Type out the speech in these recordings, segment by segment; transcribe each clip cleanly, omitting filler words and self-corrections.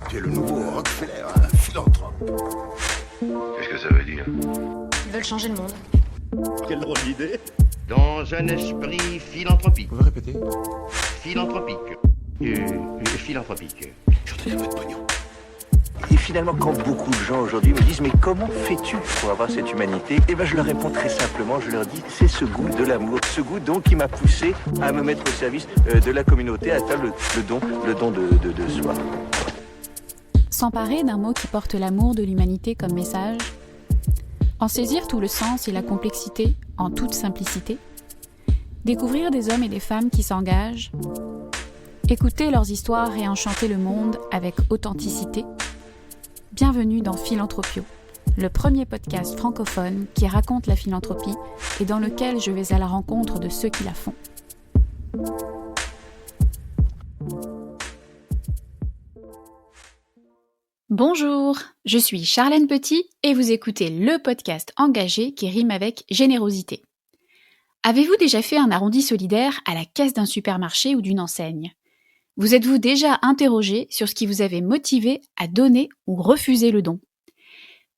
Tu es le nouveau Rockefeller, un philanthrope. Qu'est-ce que ça veut dire? Ils veulent changer le monde. Quelle drôle d'idée. Dans un esprit philanthropique. Vous pouvez répéter? Philanthropique. Philanthropique. Je voudrais un peu de pognon. Et finalement, quand beaucoup de gens aujourd'hui me disent « Mais comment fais-tu pour avoir cette humanité ?» Eh bien, je leur réponds très simplement, je leur dis « C'est ce goût de l'amour, ce goût donc qui m'a poussé à me mettre au service de la communauté, à faire le don de soi. » S'emparer d'un mot qui porte l'amour de l'humanité comme message, en saisir tout le sens et la complexité en toute simplicité, découvrir des hommes et des femmes qui s'engagent, écouter leurs histoires et enchanter le monde avec authenticité. Bienvenue dans Philanthropio, le premier podcast francophone qui raconte la philanthropie et dans lequel je vais à la rencontre de ceux qui la font. Bonjour, je suis Charlène Petit et vous écoutez le podcast engagé qui rime avec générosité. Avez-vous déjà fait un arrondi solidaire à la caisse d'un supermarché ou d'une enseigne ? Vous êtes-vous déjà interrogé sur ce qui vous avait motivé à donner ou refuser le don ?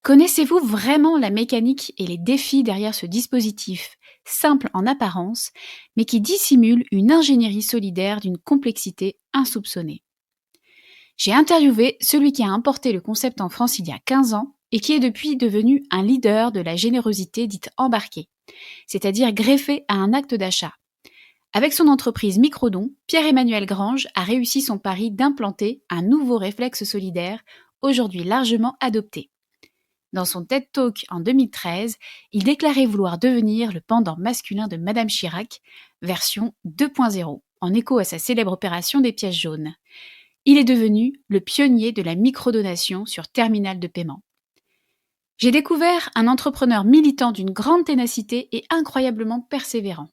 Connaissez-vous vraiment la mécanique et les défis derrière ce dispositif, simple en apparence, mais qui dissimule une ingénierie solidaire d'une complexité insoupçonnée ? J'ai interviewé celui qui a importé le concept en France il y a 15 ans et qui est depuis devenu un leader de la générosité dite embarquée, c'est-à-dire greffée à un acte d'achat. Avec son entreprise Microdon, Pierre-Emmanuel Grange a réussi son pari d'implanter un nouveau réflexe solidaire, aujourd'hui largement adopté. Dans son TED Talk en 2013, il déclarait vouloir devenir le pendant masculin de Madame Chirac, version 2.0, en écho à sa célèbre opération des pièces jaunes. Il est devenu le pionnier de la microdonation sur terminal de paiement. J'ai découvert un entrepreneur militant d'une grande ténacité et incroyablement persévérant.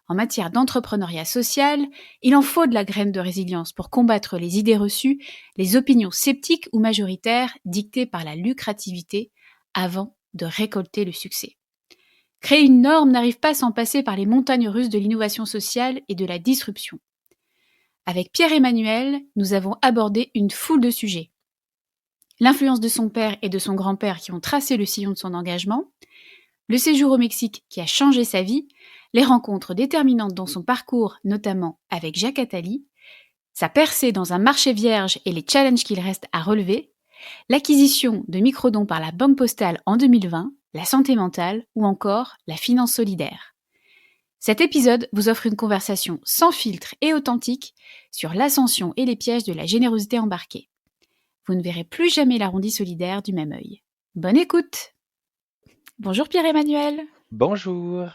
En matière d'entrepreneuriat social, il en faut de la graine de résilience pour combattre les idées reçues, les opinions sceptiques ou majoritaires dictées par la lucrativité avant de récolter le succès. Créer une norme n'arrive pas sans passer par les montagnes russes de l'innovation sociale et de la disruption. Avec Pierre-Emmanuel, nous avons abordé une foule de sujets. L'influence de son père et de son grand-père qui ont tracé le sillon de son engagement, le séjour au Mexique qui a changé sa vie, les rencontres déterminantes dans son parcours, notamment avec Jacques Attali, sa percée dans un marché vierge et les challenges qu'il reste à relever, l'acquisition de Microdon par la Banque Postale en 2020, la santé mentale ou encore la finance solidaire. Cet épisode vous offre une conversation sans filtre et authentique sur l'ascension et les pièges de la générosité embarquée. Vous ne verrez plus jamais l'arrondi solidaire du même œil. Bonne écoute! Bonjour Pierre-Emmanuel. Bonjour.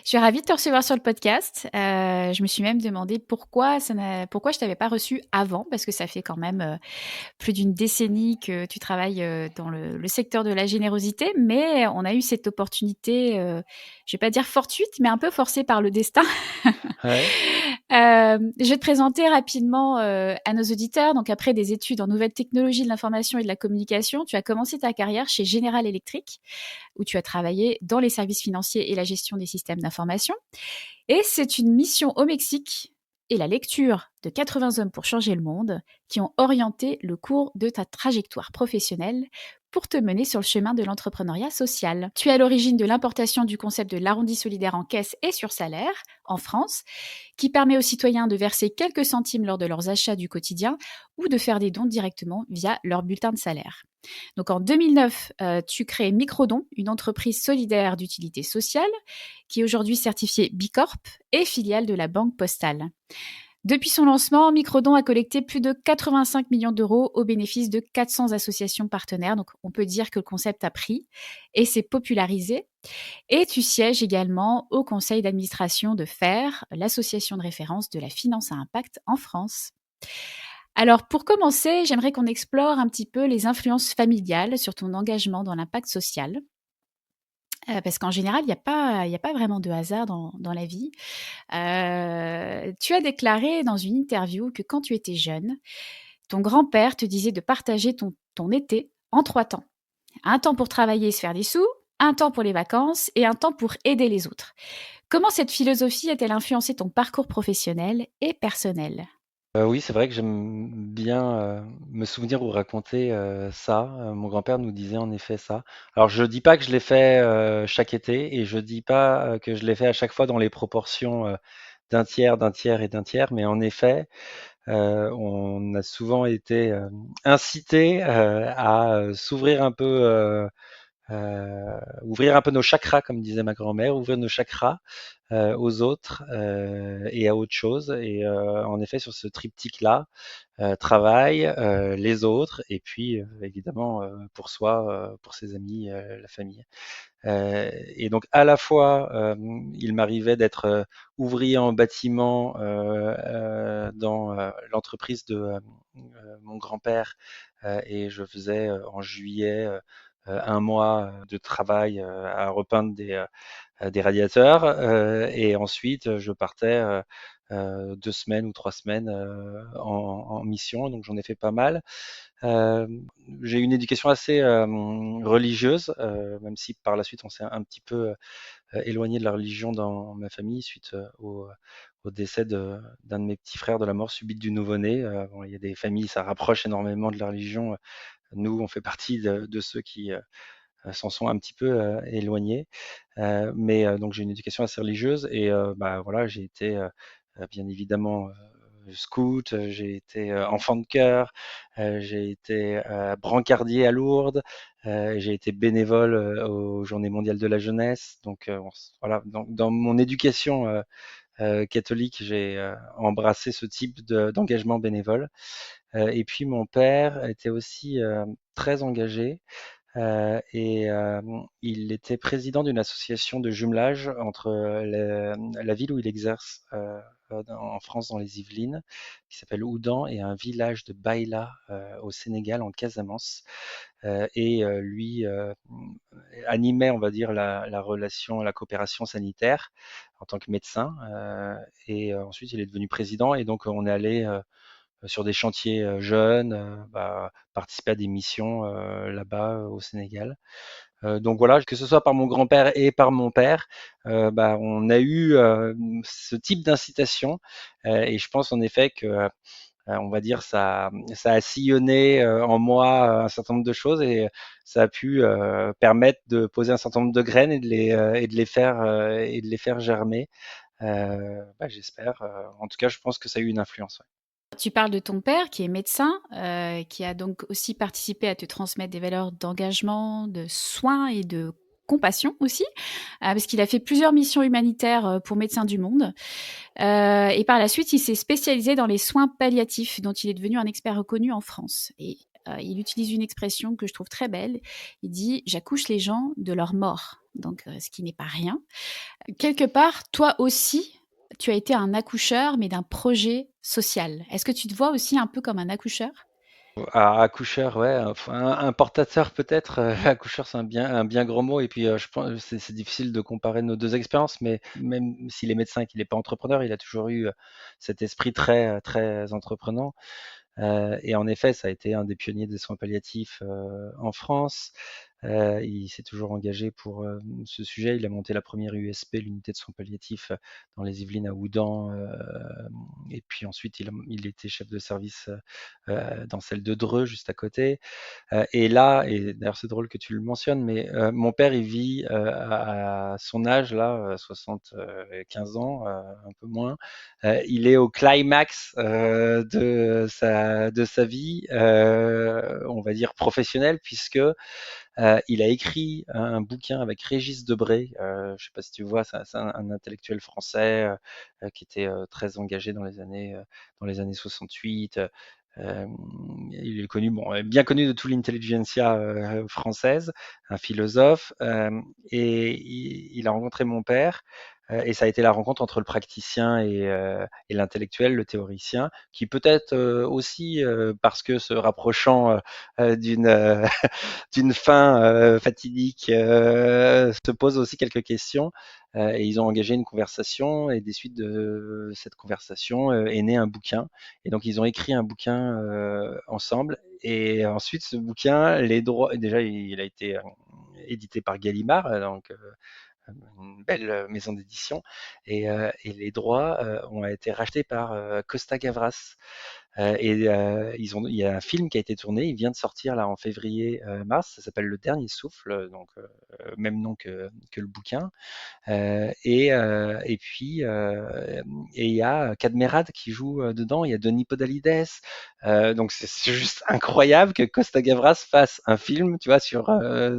Je suis ravie de te recevoir sur le podcast. Je me suis même demandé pourquoi je t'avais pas reçu avant, parce que ça fait quand même plus d'une décennie que tu travailles dans le secteur de la générosité, mais on a eu cette opportunité, je vais pas dire fortuite, mais un peu forcée par le destin. Ouais. Je vais te présenter rapidement à nos auditeurs. Donc après des études en nouvelles technologies de l'information et de la communication, tu as commencé ta carrière chez General Electric, où tu as travaillé dans les services financiers et la gestion des systèmes d'information. Et c'est une mission au Mexique et la lecture de 80 hommes pour changer le monde qui ont orienté le cours de ta trajectoire professionnelle pour te mener sur le chemin de l'entrepreneuriat social. Tu es à l'origine de l'importation du concept de l'arrondi solidaire en caisse et sur salaire en France, qui permet aux citoyens de verser quelques centimes lors de leurs achats du quotidien ou de faire des dons directement via leur bulletin de salaire. Donc en 2009, tu crées Microdon, une entreprise solidaire d'utilité sociale qui est aujourd'hui certifiée Bicorp et filiale de la Banque Postale. Depuis son lancement, Microdon a collecté plus de 85 millions d'euros au bénéfice de 400 associations partenaires. Donc, on peut dire que le concept a pris et s'est popularisé. Et tu sièges également au conseil d'administration de FAIR, l'association de référence de la finance à impact en France. Alors, pour commencer, j'aimerais qu'on explore un petit peu les influences familiales sur ton engagement dans l'impact social. Parce qu'en général, il n'y a pas vraiment de hasard dans la vie. Tu as déclaré dans une interview que quand tu étais jeune, ton grand-père te disait de partager ton été en 3 temps. Un temps pour travailler et se faire des sous, un temps pour les vacances et un temps pour aider les autres. Comment cette philosophie a-t-elle influencé ton parcours professionnel et personnel? Oui, c'est vrai que j'aime bien, me souvenir ou raconter, ça. Mon grand-père nous disait en effet ça. Alors je dis pas que je l'ai fait, chaque été et je dis pas, que je l'ai fait à chaque fois dans les proportions, d'un tiers, d'un tiers et d'un tiers, mais en effet, on a souvent été, incités, à, s'ouvrir un peu, ouvrir un peu nos chakras, comme disait ma grand-mère, ouvrir nos chakras aux autres et à autre chose. Et en effet, sur ce triptyque-là, travail, les autres, et puis évidemment pour soi, pour ses amis, la famille. Et donc à la fois, il m'arrivait d'être ouvrier en bâtiment dans l'entreprise de mon grand-père, et je faisais en juillet 1 mois de travail à repeindre des radiateurs, et ensuite je partais 2 semaines ou 3 semaines en mission, donc j'en ai fait pas mal. Euh, j'ai eu une éducation assez religieuse, même si par la suite on s'est un petit peu éloigné de la religion dans ma famille suite au décès d'un de mes petits frères, de la mort subite du nouveau-né. Bon, il y a des familles, ça rapproche énormément de la religion. Nous, on fait partie de ceux qui s'en sont un petit peu éloignés. Mais donc j'ai une éducation assez religieuse et bah voilà, j'ai été bien évidemment scout, j'ai été enfant de chœur, j'ai été brancardier à Lourdes, j'ai été bénévole aux Journées mondiales de la jeunesse. Donc voilà, dans mon éducation catholique, j'ai embrassé ce type d'engagement bénévole. Et puis mon père était aussi très engagé. Il était président d'une association de jumelage entre la ville où il exerce en France, dans les Yvelines, qui s'appelle Oudan, et un village de Baïla au Sénégal, en Casamance. Lui animait, on va dire, la relation, la coopération sanitaire en tant que médecin. Ensuite, il est devenu président, et donc on est allé sur des chantiers jeunes, participer à des missions là-bas au Sénégal. Donc voilà, que ce soit par mon grand-père et par mon père, on a eu ce type d'incitation, et je pense en effet que on va dire ça a sillonné en moi un certain nombre de choses, et ça a pu permettre de poser un certain nombre de graines et de les faire germer. J'espère. En tout cas, je pense que ça a eu une influence. Ouais. Tu parles de ton père qui est médecin, qui a donc aussi participé à te transmettre des valeurs d'engagement, de soins et de compassion aussi, parce qu'il a fait plusieurs missions humanitaires pour Médecins du Monde. Et par la suite, il s'est spécialisé dans les soins palliatifs, dont il est devenu un expert reconnu en France. Et il utilise une expression que je trouve très belle. Il dit: j'accouche les gens de leur mort. Donc, ce qui n'est pas rien. Quelque part, toi aussi, tu as été un accoucheur, mais d'un projet social. Est-ce que tu te vois aussi un peu comme un accoucheur? Accoucheur, ouais, enfin, un portateur peut-être. Accoucheur, c'est un bien gros mot. Et puis, je pense, c'est difficile de comparer nos deux expériences, mais même s'il est médecin et qu'il n'est pas entrepreneur, il a toujours eu cet esprit très entreprenant. Et en effet, ça a été un des pionniers des soins palliatifs en France. Il s'est toujours engagé pour ce sujet. Il a monté la première USP, l'unité de soins palliatifs, dans les Yvelines à Oudan. Et puis ensuite, il était chef de service dans celle de Dreux, juste à côté. Et là, et d'ailleurs c'est drôle que tu le mentionnes, mais mon père, il vit à son âge, là, 75 ans, un peu moins. Il est au climax de sa vie, on va dire professionnelle, puisque il a écrit un bouquin avec Régis Debray. Je ne sais pas si tu vois, c'est un intellectuel français qui était très engagé dans les années 68. Il est connu, bon, bien connu de toute l'intelligentsia française, un philosophe, et il a rencontré mon père, et ça a été la rencontre entre le praticien et l'intellectuel, le théoricien, qui peut-être aussi, parce que se rapprochant d'une d'une fin fatidique, se pose aussi quelques questions. Et ils ont engagé une conversation, et des suites de cette conversation est né un bouquin. Et donc ils ont écrit un bouquin ensemble. Et ensuite ce bouquin, les droits, déjà il a été édité par Gallimard, donc une belle maison d'édition, et les droits ont été rachetés par Costa Gavras. Il y a un film qui a été tourné, il vient de sortir là en février-mars, ça s'appelle Le Dernier Souffle, donc même nom que le bouquin. Et puis, et il y a Cadmerade qui joue dedans, il y a Denis Podalides. Donc c'est juste incroyable que Costa Gavras fasse un film, tu vois, sur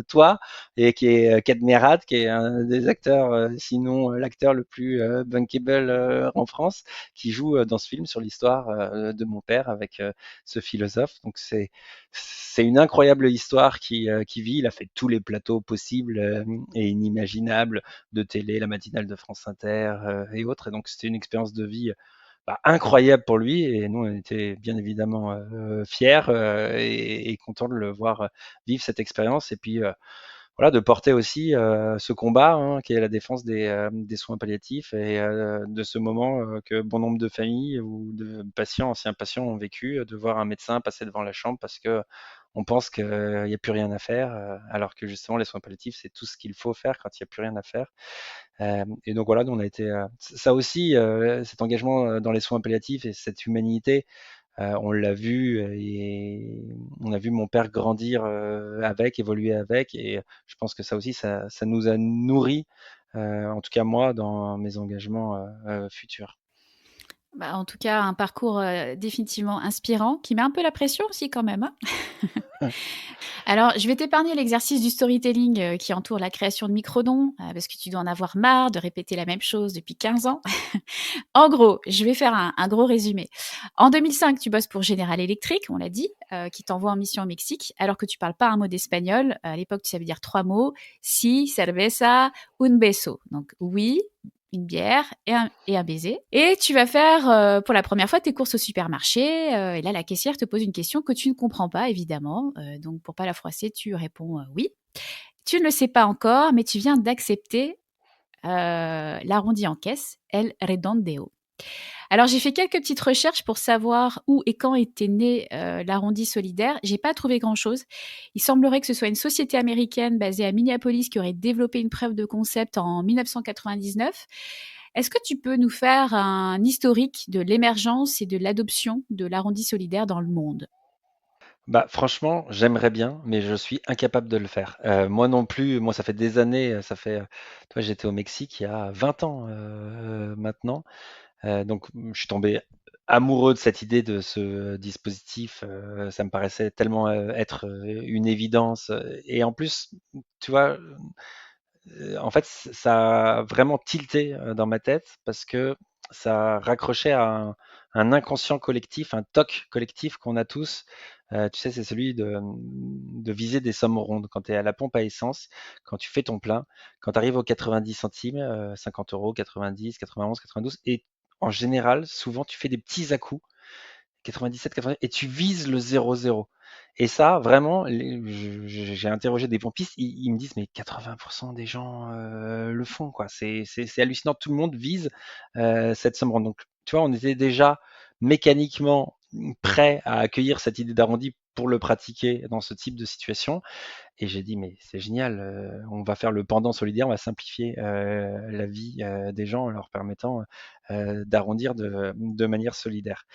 toi, et qui est Cadmerade, qui est un des acteurs, sinon l'acteur le plus bankable en France, qui joue dans ce film sur l'histoire de mon père avec ce philosophe. Donc c'est une incroyable histoire qui vit. Il a fait tous les plateaux possibles et inimaginables de télé, la matinale de France Inter et autres. Et donc c'était une expérience de vie incroyable pour lui. Et nous, on était bien évidemment fiers et contents de le voir vivre cette expérience. Et puis voilà, de porter aussi ce combat qui est la défense des soins palliatifs et de ce moment que bon nombre de familles ou de patients, anciens patients ont vécu, de voir un médecin passer devant la chambre parce que on pense qu'il n'y a plus rien à faire, alors que justement les soins palliatifs, c'est tout ce qu'il faut faire quand il n'y a plus rien à faire. Et donc voilà, nous on a été ça aussi, cet engagement dans les soins palliatifs et cette humanité, on l'a vu et on a vu mon père grandir avec, évoluer avec, et je pense que ça aussi, ça nous a nourris, en tout cas moi, dans mes engagements futurs. Bah, en tout cas, un parcours définitivement inspirant, qui met un peu la pression aussi quand même, hein. Alors, je vais t'épargner l'exercice du storytelling qui entoure la création de microdons, parce que tu dois en avoir marre de répéter la même chose depuis 15 ans. En gros, je vais faire un gros résumé. En 2005, tu bosses pour General Electric, on l'a dit, qui t'envoie en mission au Mexique, alors que tu parles pas un mot d'espagnol. À l'époque, tu savais dire 3 mots: si, cerveza, un beso. Donc oui, une bière et un baiser. Et tu vas faire pour la première fois tes courses au supermarché. Et là, la caissière te pose une question que tu ne comprends pas, évidemment. Donc, pour pas la froisser, tu réponds oui. Tu ne le sais pas encore, mais tu viens d'accepter l'arrondi en caisse, el redondeo. Alors, j'ai fait quelques petites recherches pour savoir où et quand était né l'arrondi solidaire. J'ai pas trouvé grand-chose. Il semblerait que ce soit une société américaine basée à Minneapolis qui aurait développé une preuve de concept en 1999. Est-ce que tu peux nous faire un historique de l'émergence et de l'adoption de l'arrondi solidaire dans le monde? Bah, franchement, j'aimerais bien, mais je suis incapable de le faire. Moi non plus, moi ça fait des années, ça fait, toi j'étais au Mexique il y a 20 ans maintenant. Donc, je suis tombé amoureux de cette idée de ce dispositif. Ça me paraissait tellement être une évidence. Et en plus, tu vois, en fait, ça a vraiment tilté dans ma tête parce que ça raccrochait à un inconscient collectif, un TOC collectif qu'on a tous. Tu sais, c'est celui de viser des sommes rondes. Quand tu es à la pompe à essence, quand tu fais ton plein, quand tu arrives aux 90 centimes, 50 euros, 90, 91, 92, et en général, souvent, tu fais des petits à-coups, 97, 80, et tu vises le 0,0. Et ça, vraiment, j'ai interrogé des pompistes, ils me disent, mais 80% des gens le font, quoi. C'est hallucinant, tout le monde vise cette somme ronde. Donc, tu vois, on était déjà mécaniquement prêt à accueillir cette idée d'arrondi pour le pratiquer dans ce type de situation. Et j'ai dit, mais c'est génial, on va faire le pendant solidaire, on va simplifier la vie des gens en leur permettant d'arrondir de manière solidaire.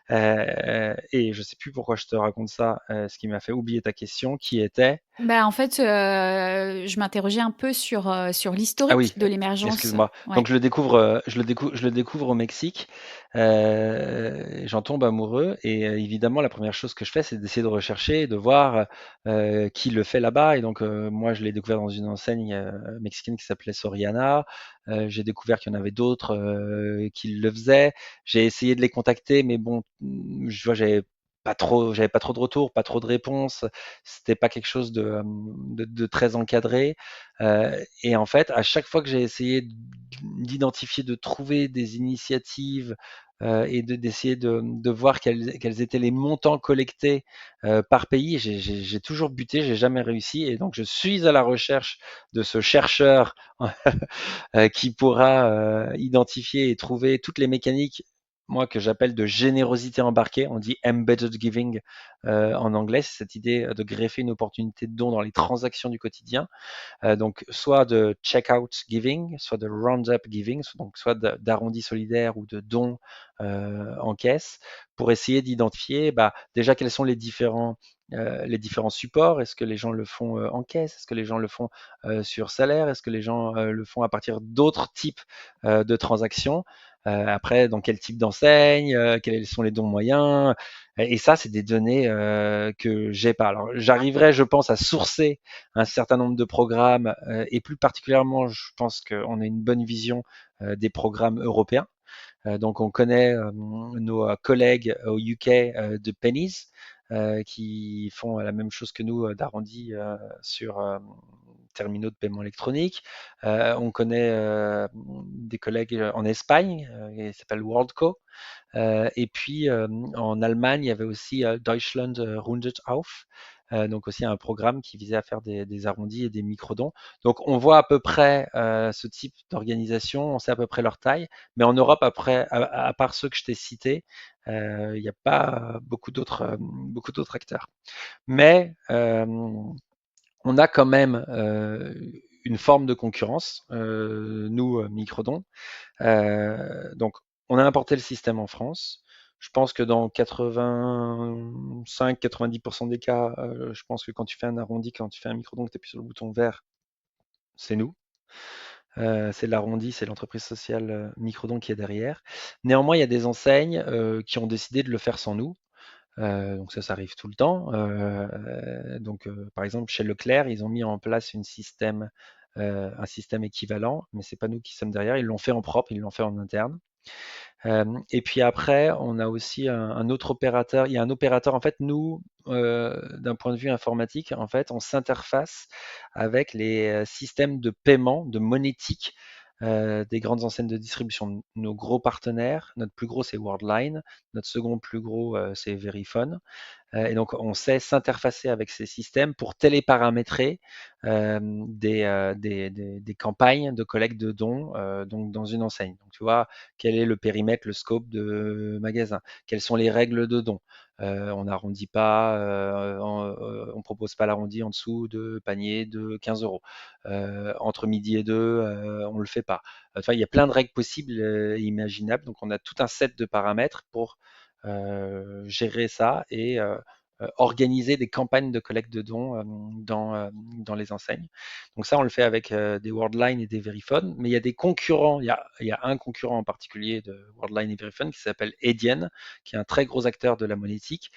Et je sais plus pourquoi je te raconte ça, ce qui m'a fait oublier ta question, qui était? Bah, en fait, je m'interrogeais un peu sur Ah oui, l'historique de l'émergence. excuse-moi. Ouais. Donc je le découvre au Mexique, j'en tombe amoureux, et évidemment la première chose que je fais, c'est d'essayer de rechercher, de voir qui le fait là-bas. Et donc moi je l'ai découvert dans une enseigne mexicaine qui s'appelait Soriana. J'ai découvert qu'il y en avait d'autres qui le faisaient. J'ai essayé de les contacter, mais bon, je vois, j'avais pas trop de retours, pas trop de réponses. C'était pas quelque chose de très encadré. Et en fait, à chaque fois que j'ai essayé d'identifier, de trouver des initiatives et d'essayer de voir quels étaient les montants collectés par pays, j'ai toujours buté, j'ai jamais réussi. Et donc, je suis à la recherche de ce chercheur qui pourra identifier et trouver toutes les mécaniques moi, que j'appelle de générosité embarquée. On dit embedded giving en anglais. C'est cette idée de greffer une opportunité de don dans les transactions du quotidien. Donc, soit de check-out giving, soit de round-up giving, donc soit d'arrondi solidaire ou de dons en caisse, pour essayer d'identifier déjà quels sont les différents supports. Est-ce que les gens le font en caisse? Est-ce que les gens le font sur salaire? Est-ce que les gens le font à partir d'autres types de transactions? Après, dans quel type d'enseigne? Quels sont les dons moyens? Et ça, c'est des données que j'ai pas. Alors, j'arriverai, je pense, à sourcer un certain nombre de programmes et plus particulièrement, je pense qu'on a une bonne vision des programmes européens. Donc, on connaît nos collègues au UK de Pennies qui font la même chose que nous d'arrondi sur terminaux de paiement électronique. On connaît des collègues en Espagne, qui s'appelle WorldCo. Et puis en Allemagne, il y avait aussi Deutschland Rundet auf, donc aussi un programme qui visait à faire des arrondis et des microdons. Donc on voit à peu près ce type d'organisation, on sait à peu près leur taille, mais en Europe, après, à part ceux que je t'ai cités, il n'y a pas beaucoup d'autres acteurs. Mais on a quand même une forme de concurrence, nous, Microdon. Donc, on a importé le système en France. Je pense que dans 85-90% des cas, je pense que quand tu fais un arrondi, quand tu fais un microdon, que tu appuies sur le bouton vert, c'est nous. C'est l'arrondi, c'est l'entreprise sociale Microdon qui est derrière. Néanmoins, il y a des enseignes qui ont décidé de le faire sans nous. Donc ça arrive tout le temps. Par exemple, chez Leclerc, ils ont mis en place un système équivalent, mais c'est pas nous qui sommes derrière. Ils l'ont fait en propre, ils l'ont fait en interne. Et puis après, on a aussi un autre opérateur. Il y a un opérateur, en fait, nous, d'un point de vue informatique, en fait, on s'interface avec les systèmes de paiement, de monétique des grandes enseignes de distribution. Nos gros partenaires, notre plus gros, c'est Worldline. Notre second plus gros, c'est Verifone. Et donc, on sait s'interfacer avec ces systèmes pour téléparamétrer des campagnes de collecte de dons donc dans une enseigne. Donc, tu vois, quel est le périmètre, le scope de magasin? Quelles sont les règles de dons? On n'arrondit pas, on propose pas l'arrondi en dessous de panier de 15 euros. Entre midi et 2, on le fait pas. Enfin, il y a plein de règles possibles et imaginables. Donc, on a tout un set de paramètres pour gérer ça et organiser des campagnes de collecte de dons dans les enseignes. Donc ça, on le fait avec des Worldline et des Verifone, mais il y a des concurrents, il y a un concurrent en particulier de Worldline et Verifone qui s'appelle Edienne, qui est un très gros acteur de la monétique,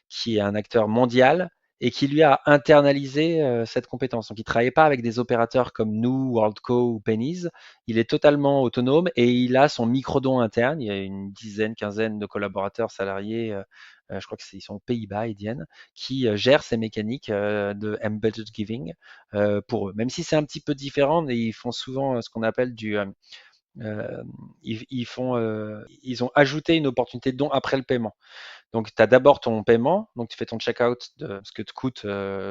qui est un acteur mondial et qui lui a internalisé cette compétence. Donc il ne travaille pas avec des opérateurs comme nous, WorldCo ou Pennies, il est totalement autonome et il a son microdon interne, il y a une dizaine, quinzaine de collaborateurs salariés, je crois qu'ils sont aux Pays-Bas, Edienne, qui gèrent ces mécaniques de embedded giving pour eux. Même si c'est un petit peu différent, mais ils font souvent ce qu'on appelle ils ont ajouté une opportunité de don après le paiement. Donc, tu as d'abord ton paiement, donc tu fais ton checkout de ce que te coûtent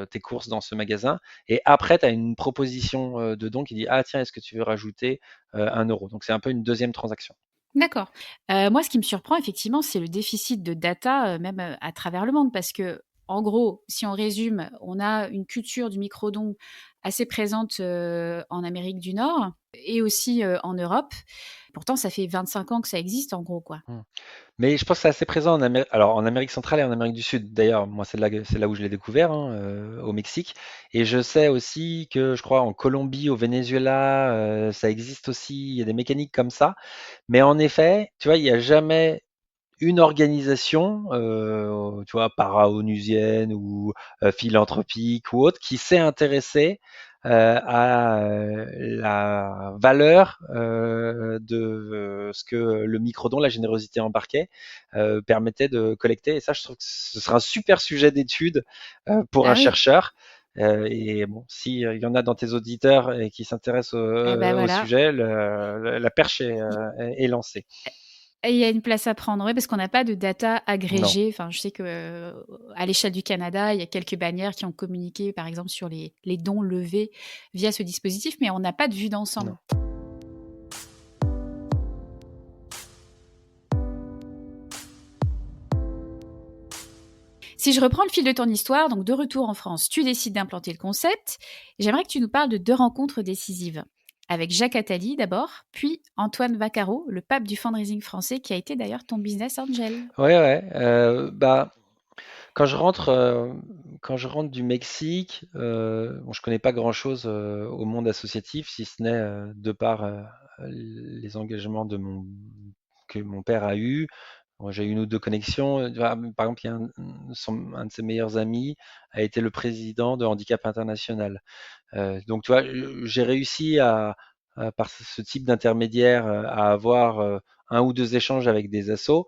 tes courses dans ce magasin, et après, tu as une proposition de don qui dit, ah tiens, est-ce que tu veux rajouter 1 euro? Donc, c'est un peu une deuxième transaction. D'accord. Moi, ce qui me surprend effectivement, c'est le déficit de data, même, à travers le monde parce que, en gros, si on résume, on a une culture du microdon assez présente, en Amérique du Nord et aussi, en Europe. Pourtant, ça fait 25 ans que ça existe en gros, quoi. Mais je pense que c'est assez présent en Amérique centrale et en Amérique du Sud. D'ailleurs, moi, c'est là où je l'ai découvert, hein, au Mexique. Et je sais aussi que, je crois, en Colombie, au Venezuela, ça existe aussi. Il y a des mécaniques comme ça. Mais en effet, tu vois, il n'y a jamais une organisation, tu vois, para-onusienne ou philanthropique ou autre, qui s'est intéressée à la valeur de ce que le microdon, la générosité embarquée, permettait de collecter. Et ça, je trouve que ce sera un super sujet d'étude pour un Ah oui, chercheur. Et bon, s'il y en a dans tes auditeurs et qui s'intéressent et bah, au voilà. sujet, la perche est lancée. Et il y a une place à prendre, oui, parce qu'on n'a pas de data Non, agrégée. Enfin, je sais que à l'échelle du Canada, il y a quelques bannières qui ont communiqué, par exemple, sur les dons levés via ce dispositif, mais on n'a pas de vue d'ensemble. non. Si je reprends le fil de ton histoire, donc de retour en France, tu décides d'implanter le concept. J'aimerais que tu nous parles de 2 rencontres décisives. Avec Jacques Attali d'abord, puis Antoine Vaccaro, le pape du fundraising français qui a été d'ailleurs ton business angel. Ouais, ouais. Bah, quand je rentre, quand je rentre du Mexique, bon, je connais pas grand-chose au monde associatif, si ce n'est de par les engagements que mon père a eu. Bon, j'ai eu une ou deux connexions. Par exemple, il y a un de ses meilleurs amis a été le président de Handicap International. Donc, tu vois, j'ai réussi par ce type d'intermédiaire, à avoir un ou deux échanges avec des assos.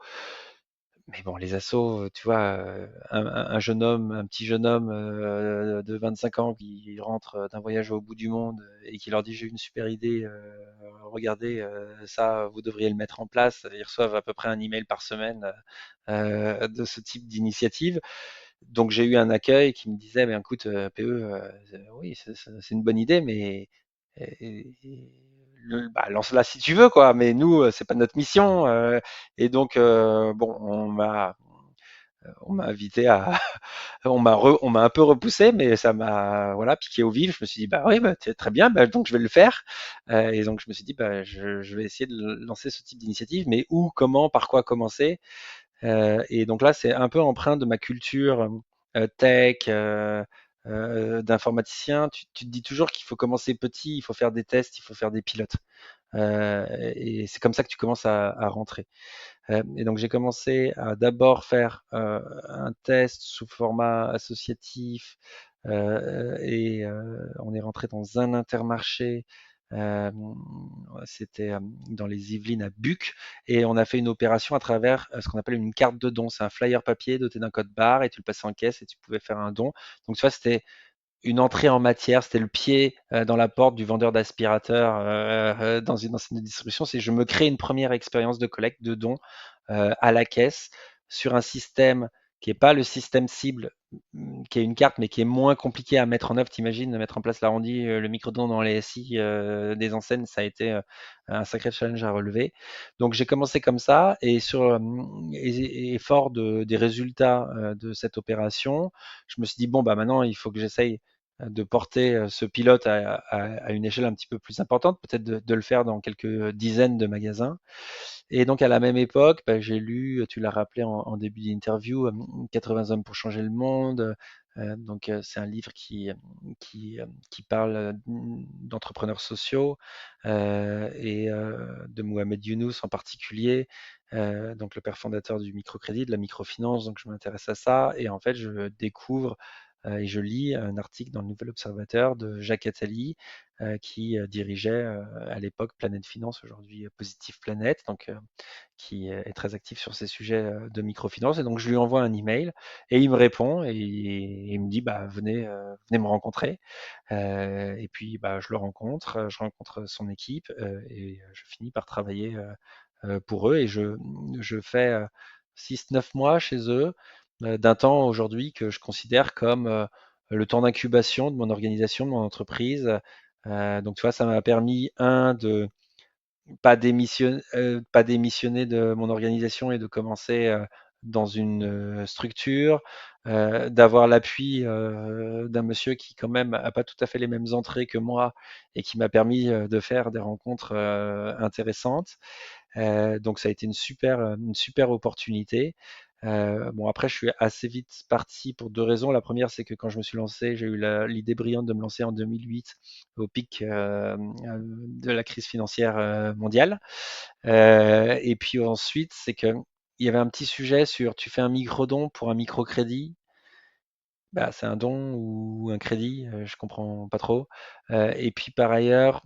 Mais bon, les assos, tu vois, un jeune homme, un petit jeune homme de 25 ans qui rentre d'un voyage au bout du monde et qui leur dit j'ai une super idée, regardez, ça, vous devriez le mettre en place. Ils reçoivent à peu près un email par semaine de ce type d'initiative. Donc j'ai eu un accueil qui me disait, ben écoute, PE, oui, c'est une bonne idée, mais bah, lance-la si tu veux, quoi. Mais nous, c'est pas notre mission. Et donc, bon, on m'a invité à, on m'a un peu repoussé, mais ça m'a, voilà, piqué au vif. Je me suis dit, bah oui, bah, très bien, bah, donc je vais le faire. Et donc je me suis dit, bah, je vais essayer de lancer ce type d'initiative, mais où, comment, par quoi commencer. Et donc là, c'est un peu empreint de ma culture tech, d'informaticien. Tu te dis toujours qu'il faut commencer petit, il faut faire des tests, il faut faire des pilotes. Et c'est comme ça que tu commences à rentrer. Et donc j'ai commencé à d'abord faire un test sous format associatif et on est rentré dans un Intermarché. euh, C'était dans les Yvelines à Buc et on a fait une opération à travers ce qu'on appelle une carte de don. C'est un flyer papier doté d'un code barre et tu le passes en caisse et tu pouvais faire un don. Donc tu vois, c'était une entrée en matière, c'était le pied dans la porte du vendeur d'aspirateurs dans une enseigne de distribution. C'est je me crée une première expérience de collecte de dons à la caisse sur un système qui n'est pas le système cible, qui est une carte, mais qui est moins compliqué à mettre en œuvre. T'imagines, mettre en place l'arrondi, le micro-don dans les SI des enseignes, ça a été un sacré challenge à relever. Donc j'ai commencé comme ça, et fort des résultats de cette opération, je me suis dit, bon, bah maintenant, il faut que j'essaye de porter ce pilote à une échelle un petit peu plus importante, peut-être de le faire dans quelques dizaines de magasins. Et donc à la même époque, bah, j'ai lu, tu l'as rappelé en début d'interview, 80 hommes pour changer le monde. Donc c'est un livre qui parle d'entrepreneurs sociaux et de Mohamed Younous en particulier, donc le père fondateur du microcrédit, de la microfinance. Donc je m'intéresse à ça et en fait je découvre et je lis un article dans le Nouvel Observateur de Jacques Attali qui dirigeait à l'époque Planète Finance, aujourd'hui Positive Planète, donc qui est très actif sur ces sujets de microfinance. Et donc je lui envoie un email et il me répond et il me dit bah venez me rencontrer. Et puis bah je le rencontre, je rencontre son équipe et je finis par travailler pour eux et je fais 6-9 mois chez eux d'un temps aujourd'hui que je considère comme le temps d'incubation de mon organisation, de mon entreprise. Donc, tu vois, ça m'a permis, de pas démissionner de mon organisation et de commencer dans une structure, d'avoir l'appui d'un monsieur qui, quand même, a pas tout à fait les mêmes entrées que moi et qui m'a permis de faire des rencontres intéressantes. Donc ça a été une super opportunité. Bon après je suis assez vite parti pour deux raisons. La première c'est que quand je me suis lancé, j'ai eu l'idée brillante de me lancer en 2008 au pic de la crise financière mondiale. Et puis ensuite c'est que il y avait un petit sujet sur tu fais un micro-don pour un microcrédit, bah, c'est un don ou un crédit, je comprends pas trop. Et puis par ailleurs,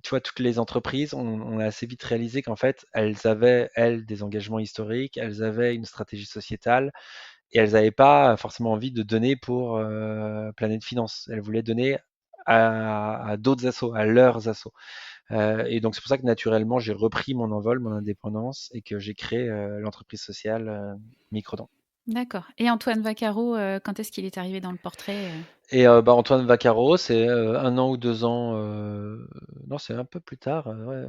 tu vois, toutes les entreprises, on a assez vite réalisé qu'en fait, elles avaient, elles, des engagements historiques, elles avaient une stratégie sociétale et elles n'avaient pas forcément envie de donner pour Planète Finance. Elles voulaient donner à d'autres assos, à leurs assos. Et donc c'est pour ça que naturellement, j'ai repris mon envol, mon indépendance et que j'ai créé l'entreprise sociale Microdon. D'accord. Et Antoine Vaccaro, quand est-ce qu'il est arrivé dans le portrait? Et bah, Antoine Vaccaro, c'est 1 an ou 2 ans, non, c'est un peu plus tard, ouais,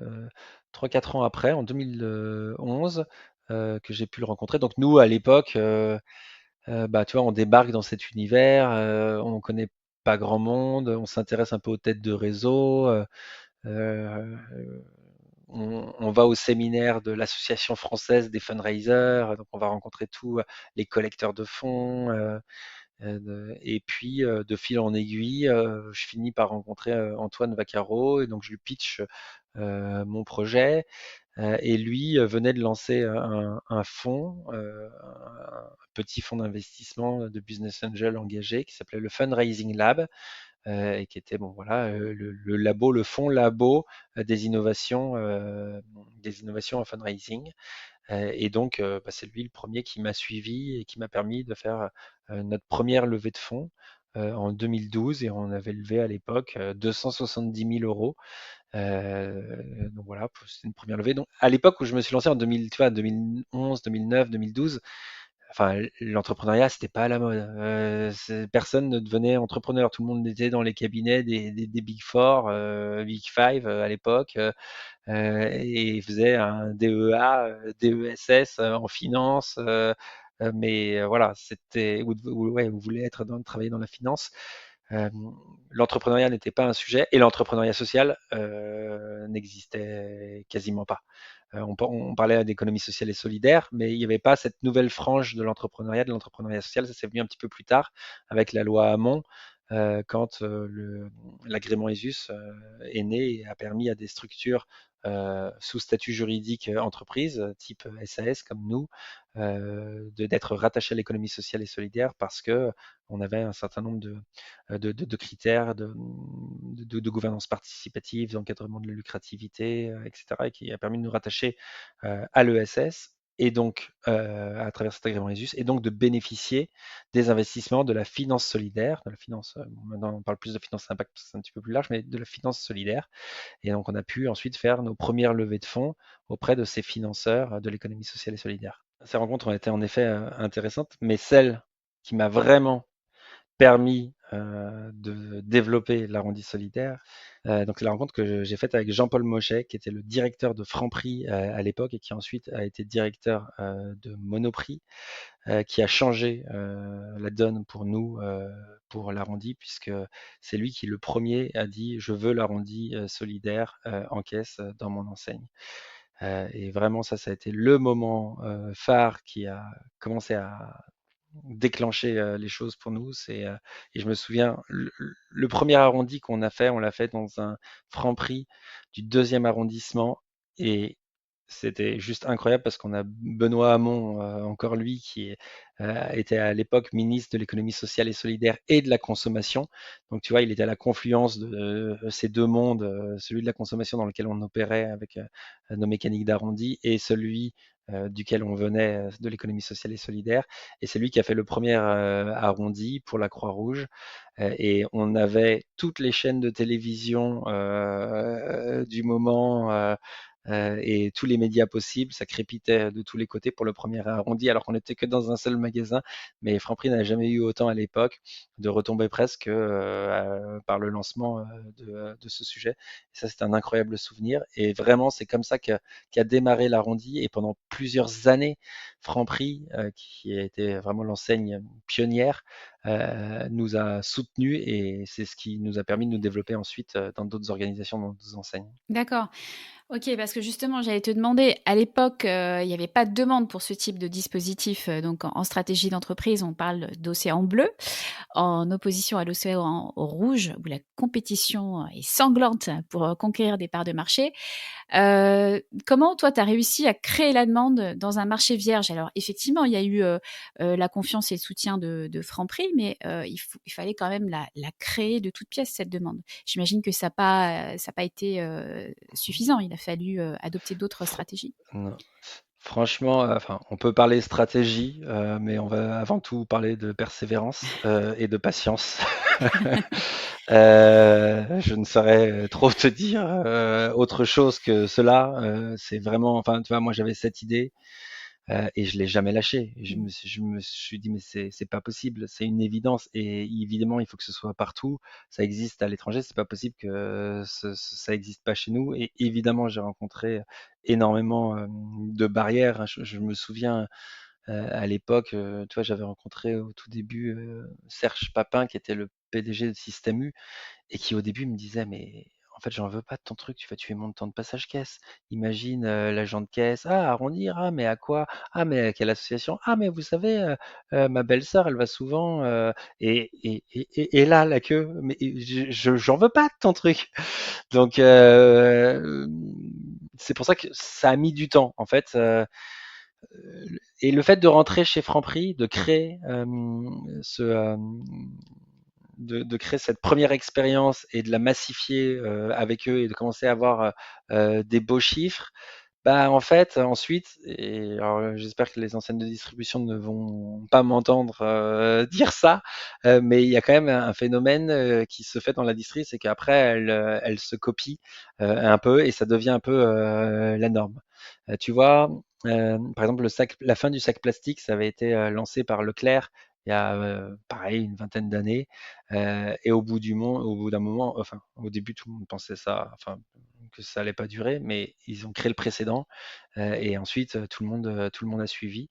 3-4 ans après, en 2011, que j'ai pu le rencontrer. Donc nous, à l'époque, bah, tu vois, on débarque dans cet univers, on connaît pas grand monde, on s'intéresse un peu aux têtes de réseau, heu, on va au séminaire de l'Association française des fundraisers, donc on va rencontrer tous les collecteurs de fonds, et puis de fil en aiguille, je finis par rencontrer Antoine Vaccaro et donc je lui pitch mon projet. Et lui venait de lancer un fonds, un petit fonds d'investissement de business angel engagé qui s'appelait le Fundraising Lab, et qui était bon voilà le labo, le fonds labo des innovations en fundraising. Et donc bah, c'est lui le premier qui m'a suivi et qui m'a permis de faire notre première levée de fonds en 2012, et on avait levé à l'époque 270 000 euros. Donc voilà, c'est une première levée. Donc à l'époque où je me suis lancé en 2000, tu vois, 2011, 2009, 2012, enfin l'entrepreneuriat c'était pas à la mode. Personne ne devenait entrepreneur. Tout le monde était dans les cabinets des Big Four, Big Five à l'époque, et faisait un DEA, DESS en finance. Mais voilà, c'était ouais, vous voulez travailler dans la finance. Euh, L'entrepreneuriat n'était pas un sujet et l'entrepreneuriat social n'existait quasiment pas. On parlait d'économie sociale et solidaire, mais il n'y avait pas cette nouvelle frange de l'entrepreneuriat social. Ça s'est venu un petit peu plus tard avec la loi Hamon, quand l'agrément ESUS est né et a permis à des structures sous statut juridique entreprise, type SAS comme nous, d'être rattachées à l'économie sociale et solidaire parce que on avait un certain nombre de critères de gouvernance participative, d'encadrement de la lucrativité, etc., et qui a permis de nous rattacher à l'ESS et donc à travers cet agrément ESUS, et donc de bénéficier des investissements de la finance solidaire, de la finance, maintenant on parle plus de finance impact parce que c'est un petit peu plus large, mais de la finance solidaire. Et donc on a pu ensuite faire nos premières levées de fonds auprès de ces financeurs de l'économie sociale et solidaire. Ces rencontres ont été en effet intéressantes, mais celle qui m'a vraiment permis de développer l'arrondi solidaire. Donc c'est la rencontre que j'ai faite avec Jean-Paul Mochet, qui était le directeur de Franprix à l'époque et qui ensuite a été directeur de Monoprix, qui a changé la donne pour nous, pour l'arrondi, puisque c'est lui qui le premier a dit je veux l'arrondi solidaire en caisse dans mon enseigne. Et vraiment ça a été le moment phare qui a commencé à déclencher les choses pour nous. Et je me souviens, le premier arrondi qu'on a fait, on l'a fait dans un Franprix du 2e arrondissement. Et c'était juste incroyable parce qu'on a Benoît Hamon, encore lui, qui était à l'époque ministre de l'économie sociale et solidaire et de la consommation. Donc tu vois, il était à la confluence de ces deux mondes, celui de la consommation dans lequel on opérait avec nos mécaniques d'arrondi et celui duquel on venait de l'économie sociale et solidaire. Et c'est lui qui a fait le premier arrondi pour la Croix-Rouge. Et on avait toutes les chaînes de télévision du moment et tous les médias possibles. Ça crépitait de tous les côtés pour le premier arrondi, alors qu'on n'était que dans un seul magasin. Mais Franprix n'a jamais eu autant à l'époque de retombées presque par le lancement de ce sujet. Et ça, c'est un incroyable souvenir. Et vraiment, c'est comme ça qu'a démarré l'arrondi. Et pendant plusieurs années, Franprix, qui a été vraiment l'enseigne pionnière, nous a soutenus, et c'est ce qui nous a permis de nous développer ensuite dans d'autres organisations, dans d'autres enseignes. D'accord. OK, parce que justement, j'allais te demander, à l'époque, il n'y avait pas de demande pour ce type de dispositif. Donc en stratégie d'entreprise, on parle d'océan bleu, en opposition à l'océan rouge, où la compétition est sanglante pour conquérir des parts de marché. Comment toi, tu as réussi à créer la demande dans un marché vierge? Alors effectivement, il y a eu la confiance et le soutien de Franprix, mais il fallait quand même la créer de toutes pièces, cette demande. J'imagine que ça n'a pas été suffisant. Il a fallu adopter d'autres stratégies. Non. Franchement, enfin, on peut parler stratégie, mais on va avant tout parler de persévérance et de patience. Je ne saurais trop te dire autre chose que cela. C'est vraiment, enfin, tu vois, moi j'avais cette idée et je l'ai jamais lâchée. Et Mmh. je me suis dit, mais c'est pas possible, c'est une évidence. Et évidemment, il faut que ce soit partout. Ça existe à l'étranger, c'est pas possible que ça existe pas chez nous. Et évidemment, j'ai rencontré énormément de barrières. Je me souviens À l'époque, tu vois, j'avais rencontré au tout début Serge Papin, qui était le PDG de Système U, et qui au début me disait: «Mais en fait, j'en veux pas de ton truc, tu vas tuer mon temps de passage caisse. Imagine, l'agent de caisse: "Ah, arrondir, ah mais à quoi? Ah mais à quelle association? Ah mais vous savez, ma belle-sœur, elle va souvent, et là, la queue, mais j'en veux pas de ton truc!» Donc c'est pour ça que ça a mis du temps, en fait, et le fait de rentrer chez Franprix, de créer, ce, de créer cette première expérience et de la massifier avec eux et de commencer à avoir des beaux chiffres, bah en fait ensuite, et alors j'espère que les enseignes de distribution ne vont pas m'entendre dire ça, mais il y a quand même un phénomène qui se fait dans la distri, c'est qu'après elle se copie un peu et ça devient un peu la norme. Tu vois, par exemple la fin du sac plastique, ça avait été lancé par Leclerc il y a pareil une vingtaine d'années. Et au bout d'un moment, enfin, au début, tout le monde pensait ça, enfin, que ça allait pas durer, mais ils ont créé le précédent, et ensuite tout le monde a suivi.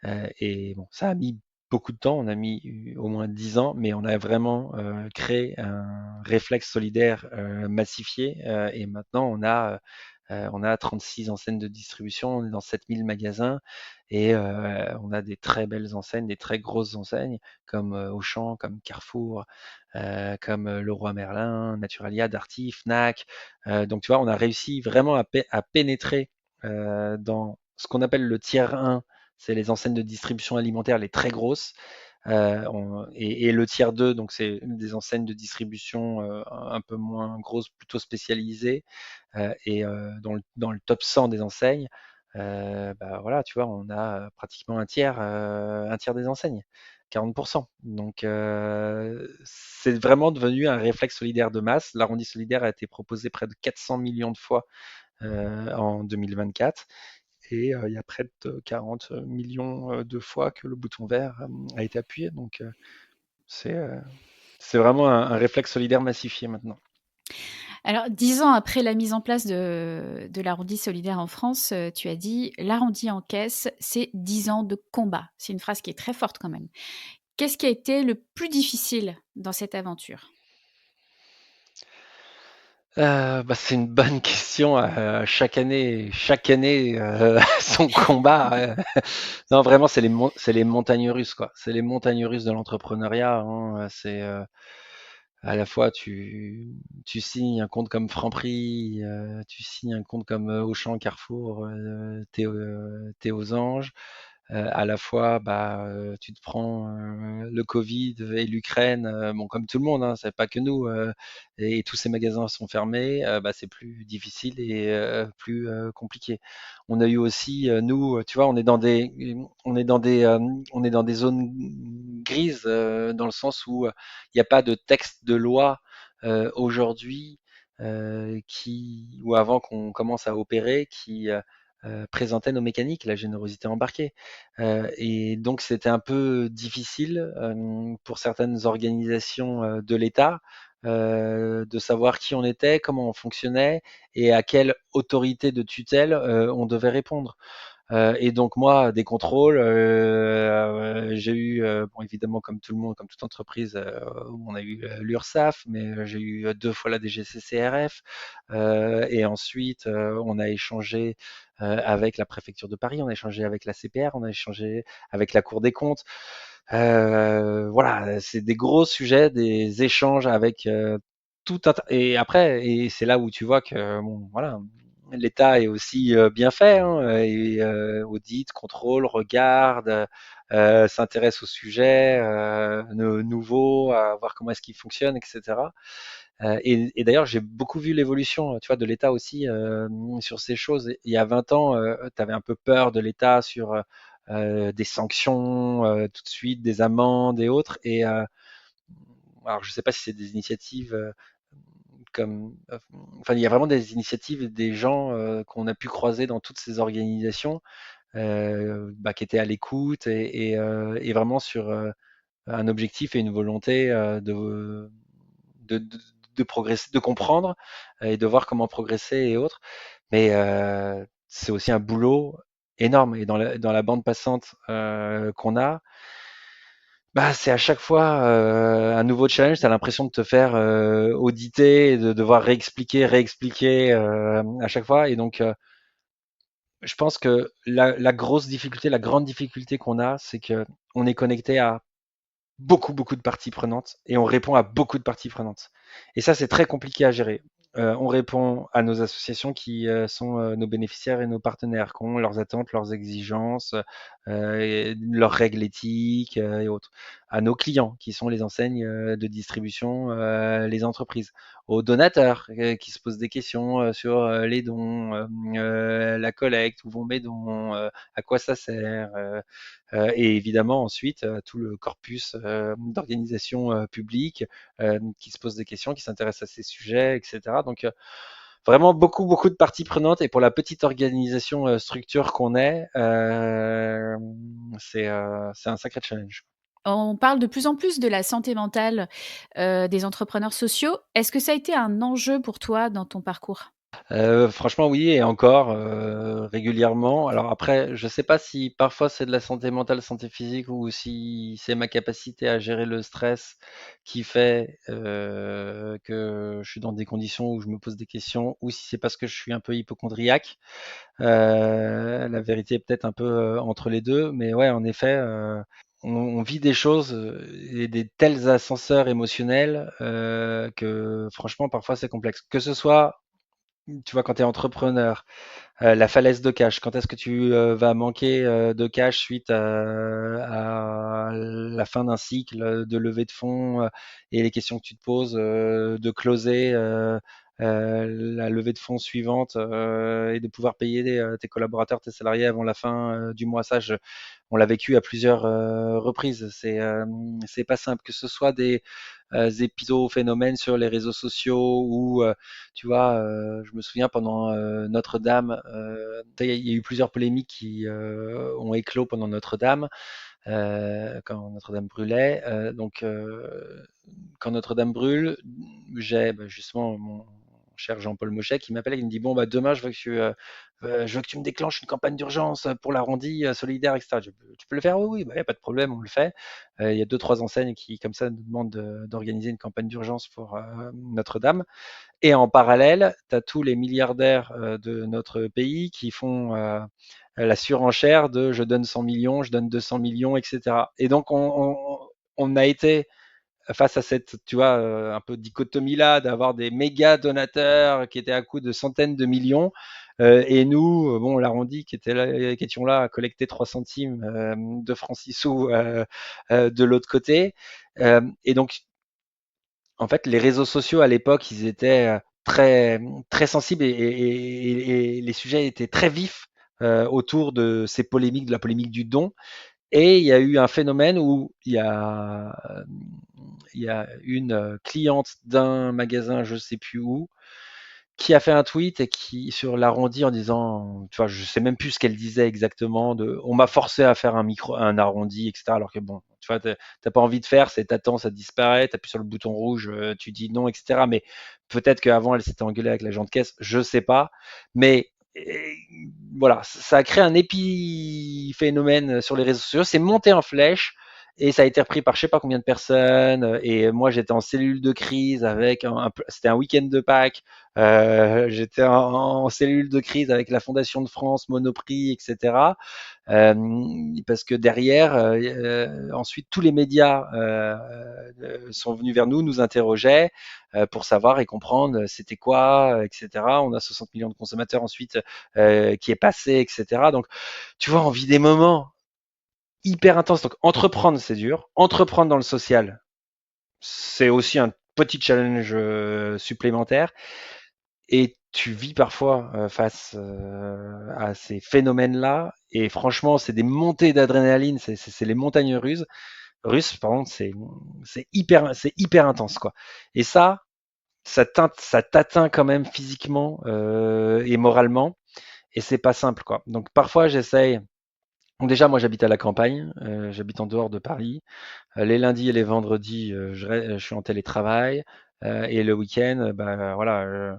Et bon, ça a mis beaucoup de temps, on a mis au moins 10 ans, mais on a vraiment créé un réflexe solidaire massifié, et maintenant on a 36 enseignes de distribution, on est dans 7000 magasins, et on a des très belles enseignes, des très grosses enseignes comme Auchan, comme Carrefour, comme Leroy Merlin, Naturalia, Darty, Fnac. Donc tu vois, on a réussi vraiment à pénétrer dans ce qu'on appelle le tiers 1, c'est les enseignes de distribution alimentaire les très grosses. Et le tiers 2, donc c'est des enseignes de distribution un peu moins grosses, plutôt spécialisées. Et dans le top 100 des enseignes, bah voilà, tu vois, on a pratiquement un tiers des enseignes, 40%. Donc c'est vraiment devenu un réflexe solidaire de masse. L'arrondi solidaire a été proposé près de 400 millions de fois en 2024. Et il y a près de 40 millions de fois que le bouton vert a été appuyé. Donc c'est euh, c'est vraiment un réflexe solidaire massifié maintenant. Alors, 10 ans après la mise en place de l'arrondi solidaire en France, tu as dit: «L'arrondi en caisse, c'est 10 ans de combat». C'est une phrase qui est très forte quand même. Qu'est-ce qui a été le plus difficile dans cette aventure? Bah, c'est une bonne question. Chaque année, son combat. Non, vraiment, c'est les montagnes russes, quoi. C'est les montagnes russes de l'entrepreneuriat, hein. C'est à la fois tu signes un compte comme Franprix, tu signes un compte comme Auchan, Carrefour, t'es aux anges. À la fois, bah, tu te prends le Covid et l'Ukraine, bon, comme tout le monde, hein, c'est pas que nous, et tous ces magasins sont fermés, bah, c'est plus difficile et plus compliqué. On a eu aussi, nous, tu vois, on est dans des zones grises, dans le sens où il n'y a pas de texte de loi aujourd'hui ou avant qu'on commence à opérer, qui présentait nos mécaniques, la générosité embarquée. Et donc c'était un peu difficile pour certaines organisations de l'État de savoir qui on était, comment on fonctionnait et à quelle autorité de tutelle on devait répondre. Et donc moi, des contrôles, j'ai eu, bon évidemment comme tout le monde, comme toute entreprise, on a eu l'URSSAF, mais j'ai eu 2 fois la DGCCRF, et ensuite on a échangé avec la préfecture de Paris, on a échangé avec la CPR, on a échangé avec la Cour des comptes. Voilà, c'est des gros sujets, des échanges avec tout un tas. Et après, et c'est là où tu vois que bon, voilà, l'État est aussi bien fait, hein, et audite, contrôle, regarde, s'intéresse au sujet nouveau, à voir comment est-ce qu'il fonctionne, etc. Et d'ailleurs, j'ai beaucoup vu l'évolution, tu vois, de l'État aussi sur ces choses. Il y a 20 ans, tu avais un peu peur de l'État sur des sanctions tout de suite, des amendes et autres. Et alors, je ne sais pas si c'est des initiatives comme, enfin, il y a vraiment des initiatives et des gens qu'on a pu croiser dans toutes ces organisations bah, qui étaient à l'écoute et vraiment sur un objectif et une volonté de, de, de progresser, de comprendre et de voir comment progresser et autres. Mais c'est aussi un boulot énorme. Et dans la bande passante qu'on a, bah, c'est à chaque fois un nouveau challenge. Tu as l'impression de te faire auditer, et de devoir réexpliquer à chaque fois. Et donc, je pense que la grosse difficulté, la grande difficulté qu'on a, c'est que on est connecté à beaucoup de parties prenantes et on répond à beaucoup de parties prenantes. Et ça, c'est très compliqué à gérer. On répond à nos associations qui sont nos bénéficiaires et nos partenaires, qui ont leurs attentes, leurs exigences, et leurs règles éthiques et autres. À nos clients, qui sont les enseignes de distribution, les entreprises. Aux donateurs qui se posent des questions sur les dons, la collecte, où vont mes dons, à quoi ça sert. Et évidemment ensuite tout le corpus d'organisations publiques qui se posent des questions, qui s'intéressent à ces sujets, etc. Donc vraiment beaucoup de parties prenantes. Et pour la petite organisation structure qu'on est, c'est un sacré challenge. On parle de plus en plus de la santé mentale des entrepreneurs sociaux. Est-ce que ça a été un enjeu pour toi dans ton parcours? Franchement, oui, et encore régulièrement. Alors après, je sais pas si parfois c'est de la santé mentale, santé physique, ou si c'est ma capacité à gérer le stress qui fait que je suis dans des conditions où je me pose des questions, ou si c'est parce que je suis un peu hypochondriaque. La vérité est peut-être un peu entre les deux, mais ouais, en effet, on vit des choses et des tels ascenseurs émotionnels que franchement, parfois c'est complexe. Que ce soit, tu vois, quand tu es entrepreneur, la falaise de cash, quand est-ce que tu vas manquer de cash suite à la fin d'un cycle de levée de fonds et les questions que tu te poses, de closer la levée de fonds suivante et de pouvoir payer tes collaborateurs, tes salariés avant la fin du mois. Ça, on l'a vécu à plusieurs reprises. C'est pas simple, que ce soit des épiphénomènes sur les réseaux sociaux ou tu vois, je me souviens pendant Notre-Dame, il y a eu plusieurs polémiques qui ont éclos pendant Notre-Dame, quand Notre-Dame brûlait. Donc, quand Notre-Dame brûle, j'ai justement mon cher Jean-Paul Mochet qui m'appelle et qui me dit bon, bah, demain, je veux que tu me déclenches une campagne d'urgence pour l'arrondi solidaire, etc. Tu peux le faire? Oui, oui, bah, y a pas de problème, on le fait. Il y a deux, trois enseignes qui, comme ça, nous demandent d'organiser une campagne d'urgence pour Notre-Dame. Et en parallèle, tu as tous les milliardaires de notre pays qui font la surenchère de je donne 100 millions, je donne 200 millions, etc. Et donc, on a été face à cette, tu vois, un peu dichotomie-là, d'avoir des méga donateurs qui étaient à coût de centaines de millions, et nous, bon, l'arrondi qui étions là à collecter 3 centimes de francs 6 sous de l'autre côté. Et donc, en fait, les réseaux sociaux à l'époque, ils étaient très sensibles et les sujets étaient très vifs autour de ces polémiques, de la polémique du don. Et il y a eu un phénomène où il y a une cliente d'un magasin, je sais plus où, qui a fait un tweet et qui sur l'arrondi en disant, tu vois, je sais même plus ce qu'elle disait exactement, on m'a forcé à faire un arrondi, etc. Alors que bon, tu vois, t'as pas envie de faire, t'attends, ça disparaît, t'appuies sur le bouton rouge, tu dis non, etc. Mais peut-être qu'avant elle s'était engueulée avec l'agent de caisse, je sais pas. Mais voilà, ça a créé un épiphénomène sur les réseaux sociaux, c'est monté en flèche. Et ça a été repris par je sais pas combien de personnes. Et moi, j'étais en cellule de crise avec c'était un week-end de Pâques. J'étais en cellule de crise avec la Fondation de France, Monoprix, etc. Parce que derrière, ensuite, tous les médias sont venus vers nous, nous interrogeaient pour savoir et comprendre c'était quoi, etc. On a 60 millions de consommateurs ensuite qui est passé, etc. Donc, tu vois, on vit des moments hyper intenses. Donc, entreprendre, c'est dur. Entreprendre dans le social, c'est aussi un petit challenge supplémentaire. Et tu vis parfois face à ces phénomènes-là. Et franchement, c'est des montées d'adrénaline, c'est les montagnes russes, pardon, c'est hyper intense, quoi. Et ça t'atteint quand même physiquement et moralement. Et c'est pas simple, quoi. Donc parfois, j'essaye. Donc déjà, moi, j'habite à la campagne, j'habite en dehors de Paris. Les lundis et les vendredis, je suis en télétravail. Et le week-end, bah, voilà,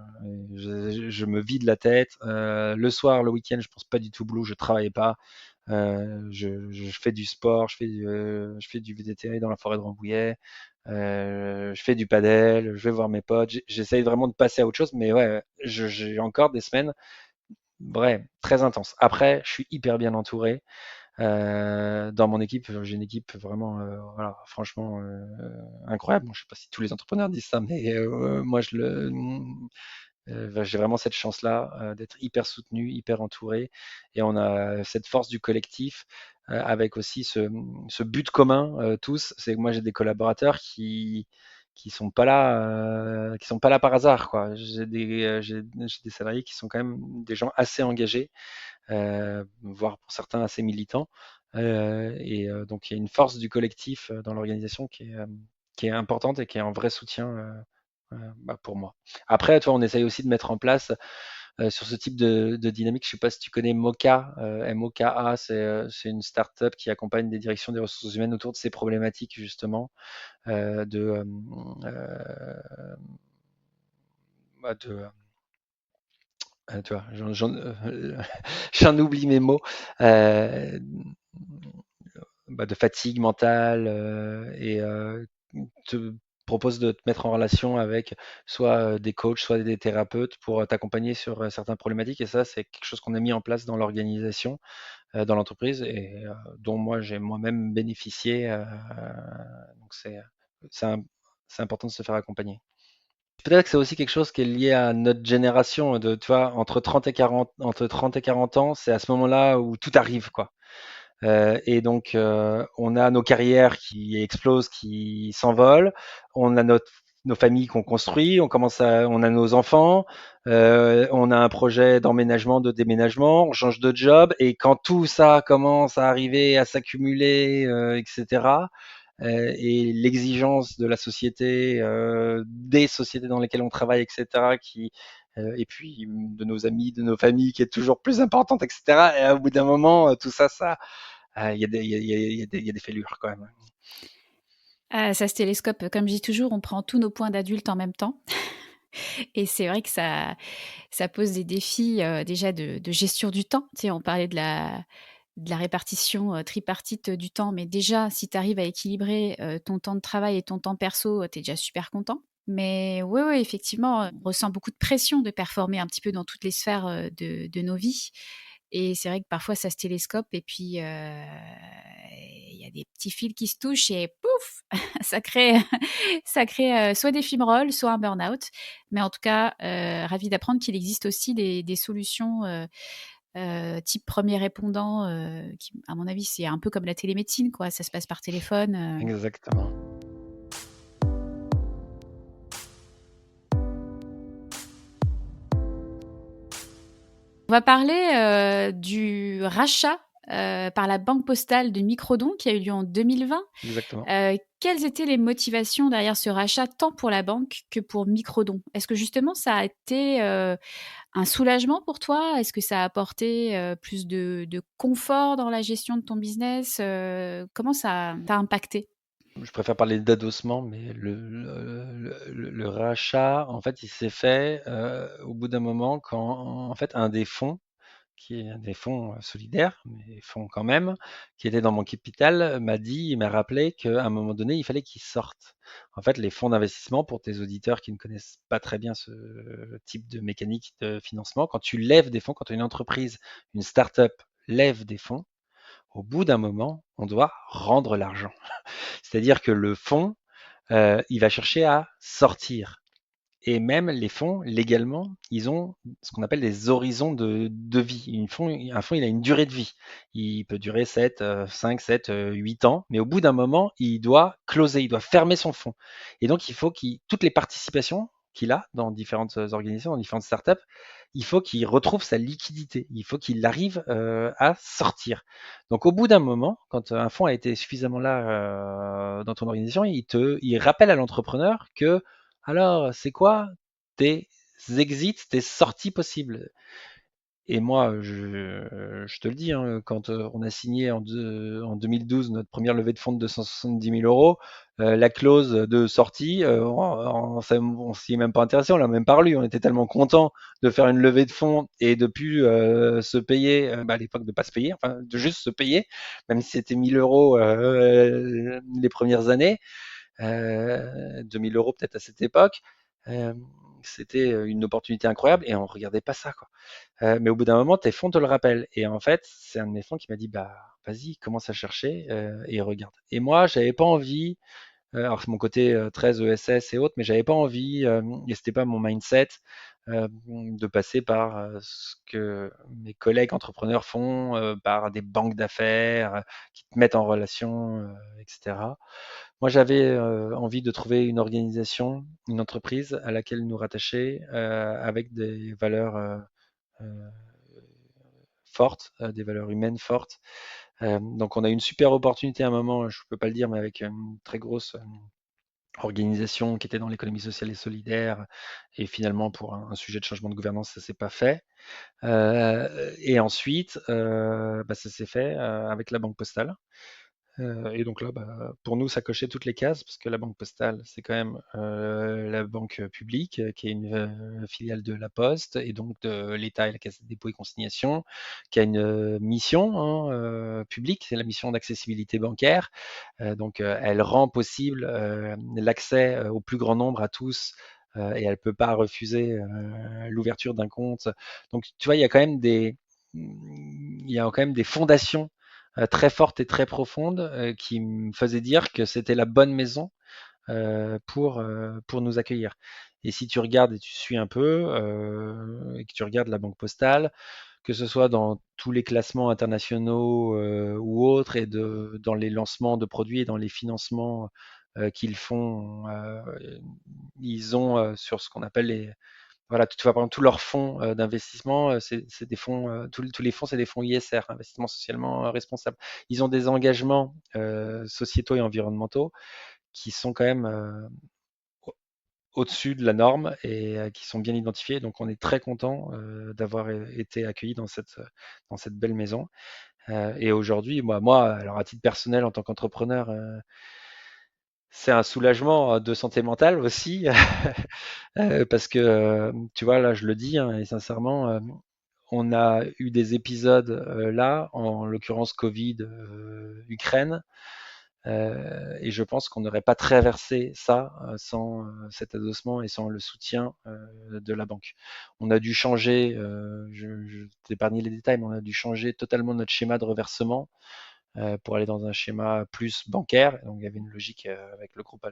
je me vide la tête. Le soir, le week-end, je pense pas du tout boulot, je travaille pas. Je fais du sport, je fais du VTT dans la forêt de Rambouillet, je fais du padel, je vais voir mes potes. J'essaye vraiment de passer à autre chose, mais ouais, j'ai encore des semaines, ouais, très intenses. Après, je suis hyper bien entouré. Dans mon équipe, j'ai une équipe vraiment, voilà, franchement incroyable. Bon, je sais pas si tous les entrepreneurs disent ça, mais moi, j'ai vraiment cette chance-là d'être hyper soutenu, hyper entouré, et on a cette force du collectif avec aussi ce but commun tous. C'est que moi j'ai des collaborateurs qui sont pas là, qui sont pas là par hasard, quoi. J'ai des salariés qui sont quand même des gens assez engagés, voire pour certains assez militants. Donc il y a une force du collectif dans l'organisation qui est importante et qui est un vrai soutien bah, pour moi. Après, toi, on essaye aussi de mettre en place sur ce type de dynamique. Je ne sais pas si tu connais Moka, MOKA, c'est une start-up qui accompagne des directions des ressources humaines autour de ces problématiques justement euh, de, euh, euh, bah, de tu vois, j'en oublie mes mots. Euh, Bah, de fatigue mentale et te propose de te mettre en relation avec soit des coachs, soit des thérapeutes pour t'accompagner sur certaines problématiques. Et ça, c'est quelque chose qu'on a mis en place dans l'organisation, dans l'entreprise et dont moi j'ai moi-même bénéficié. Donc c'est un- c'est important de se faire accompagner. Peut-être que c'est aussi quelque chose qui est lié à notre génération, tu vois, entre 30 et 40 ans, c'est à ce moment-là où tout arrive, quoi. Et donc, on a nos carrières qui explosent, qui s'envolent. On a nos familles qu'on construit. On a nos enfants. On a un projet d'emménagement, de déménagement. On change de job. Et quand tout ça commence à arriver, à s'accumuler, etc. Et l'exigence de la société, des sociétés dans lesquelles on travaille, etc. Et puis de nos amis, de nos familles, qui est toujours plus importante, etc. Et au bout d'un moment, tout ça, il y a des, il y a des fêlures quand même. Ah, ça se télescope, comme je dis toujours, on prend tous nos points d'adultes en même temps. Et c'est vrai que ça pose des défis déjà de gestion du temps. Tu sais, on parlait de la répartition tripartite du temps, mais déjà, si tu arrives à équilibrer ton temps de travail et ton temps perso, tu es déjà super content. Mais oui, ouais, effectivement, on ressent beaucoup de pression de performer un petit peu dans toutes les sphères de nos vies. Et c'est vrai que parfois, ça se télescope et puis il y a des petits fils qui se touchent et pouf, ça crée, ça crée soit des fumerolles, soit un burn-out. Mais en tout cas, ravi d'apprendre qu'il existe aussi des solutions type premier répondant, qui, à mon avis, c'est un peu comme la télémédecine, quoi. Ça se passe par téléphone. Exactement. On va parler du rachat par la Banque postale de Microdon qui a eu lieu en 2020. Exactement. Quelles étaient les motivations derrière ce rachat, tant pour la banque que pour Microdon? Est-ce que justement ça a été un soulagement pour toi? Est-ce que ça a apporté plus de confort dans la gestion de ton business? Comment ça t'a impacté? Je préfère parler d'adossement, mais le rachat, en fait, il s'est fait au bout d'un moment quand, en fait, un des fonds, qui est un des fonds solidaires, mais fonds quand même, qui était dans mon capital, il m'a rappelé qu'à un moment donné, il fallait qu'il sorte. En fait, les fonds d'investissement, pour tes auditeurs qui ne connaissent pas très bien ce type de mécanique de financement, quand tu lèves des fonds, quand une entreprise, une start-up lève des fonds, au bout d'un moment, on doit rendre l'argent. C'est-à-dire que le fonds, il va chercher à sortir. Et même les fonds, légalement, ils ont ce qu'on appelle des horizons de vie. Un fonds, il a une durée de vie. Il peut durer 5, 7, 8 ans, mais au bout d'un moment, il doit closer, il doit fermer son fonds. Et donc, il faut toutes les participations qu'il a dans différentes organisations, dans différentes startups, il faut qu'il retrouve sa liquidité. Il faut qu'il arrive à sortir. Donc, au bout d'un moment, quand un fonds a été suffisamment là dans ton organisation, il rappelle à l'entrepreneur que alors, c'est quoi tes exits, tes sorties possibles? Et moi, je te le dis, hein, quand on a signé en 2012 notre première levée de fonds de 270 000 euros, la clause de sortie, on s'y est même pas intéressé, on l'a même pas relu. On était tellement content de faire une levée de fonds et de plus se payer, à l'époque de pas se payer, enfin de juste se payer, même si c'était 1000 euros les premières années, 2000 euros peut-être à cette époque. Euh, C'était une opportunité incroyable et on regardait pas ça, quoi. Mais au bout d'un moment, tes fonds te le rappellent. Et en fait, c'est un de mes fonds qui m'a dit, bah, vas-y, commence à chercher et regarde. Et moi, j'avais pas envie, alors c'est mon côté très ESS et autres, mais j'avais pas envie, et c'était pas mon mindset, de passer par ce que mes collègues entrepreneurs font, par des banques d'affaires qui te mettent en relation, etc. Moi, j'avais envie de trouver une organisation, une entreprise à laquelle nous rattacher avec des valeurs euh, fortes, des valeurs humaines fortes. Donc, on a eu une super opportunité à un moment, je ne peux pas le dire, mais avec une très grosse organisation qui était dans l'économie sociale et solidaire. Et finalement, pour un sujet de changement de gouvernance, ça ne s'est pas fait. Et ensuite, ça s'est fait avec la Banque Postale. Et donc là, pour nous, ça cochait toutes les cases parce que la Banque Postale, c'est quand même la banque publique qui est une filiale de la Poste et donc de l'État et la Caisse des dépôts et consignations, qui a une mission, hein, publique, c'est la mission d'accessibilité bancaire. Donc, elle rend possible l'accès au plus grand nombre à tous. Et elle ne peut pas refuser l'ouverture d'un compte. Donc, tu vois, il y a quand même des fondations très forte et très profonde qui me faisait dire que c'était la bonne maison pour nous accueillir. Et si tu regardes et tu suis un peu, et que tu regardes la Banque Postale, que ce soit dans tous les classements internationaux ou autres, et dans les lancements de produits et dans les financements qu'ils font, ils ont sur ce qu'on appelle voilà, toutefois, par exemple, tous leurs fonds d'investissement, c'est des fonds, tous les fonds, c'est des fonds ISR, investissement socialement responsable. Ils ont des engagements sociétaux et environnementaux qui sont quand même au-dessus de la norme et qui sont bien identifiés. Donc, on est très content d'avoir été accueillis dans cette belle maison. Et aujourd'hui, moi, alors à titre personnel, en tant qu'entrepreneur, c'est un soulagement de santé mentale aussi, parce que, tu vois, là, je le dis, hein, et sincèrement, on a eu des épisodes là, en l'occurrence Covid, Ukraine, et je pense qu'on n'aurait pas traversé ça sans cet adossement et sans le soutien de la banque. On a dû changer, je t'épargne les détails, mais on a dû changer totalement notre schéma de reversement pour aller dans un schéma plus bancaire. Donc il y avait une logique avec le groupe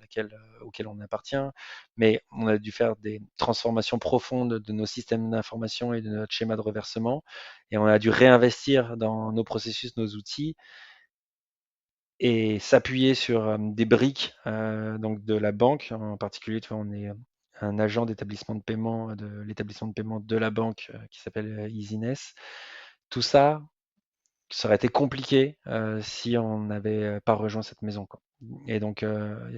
auquel on appartient, mais on a dû faire des transformations profondes de nos systèmes d'information et de notre schéma de reversement, et on a dû réinvestir dans nos processus, nos outils, et s'appuyer sur des briques donc de la banque. En particulier, tu vois, on est un agent d'établissement de paiement de l'établissement de paiement de la banque qui s'appelle Easiness. Tout ça, ça aurait été compliqué si on n'avait pas rejoint cette maison, quoi. Et donc,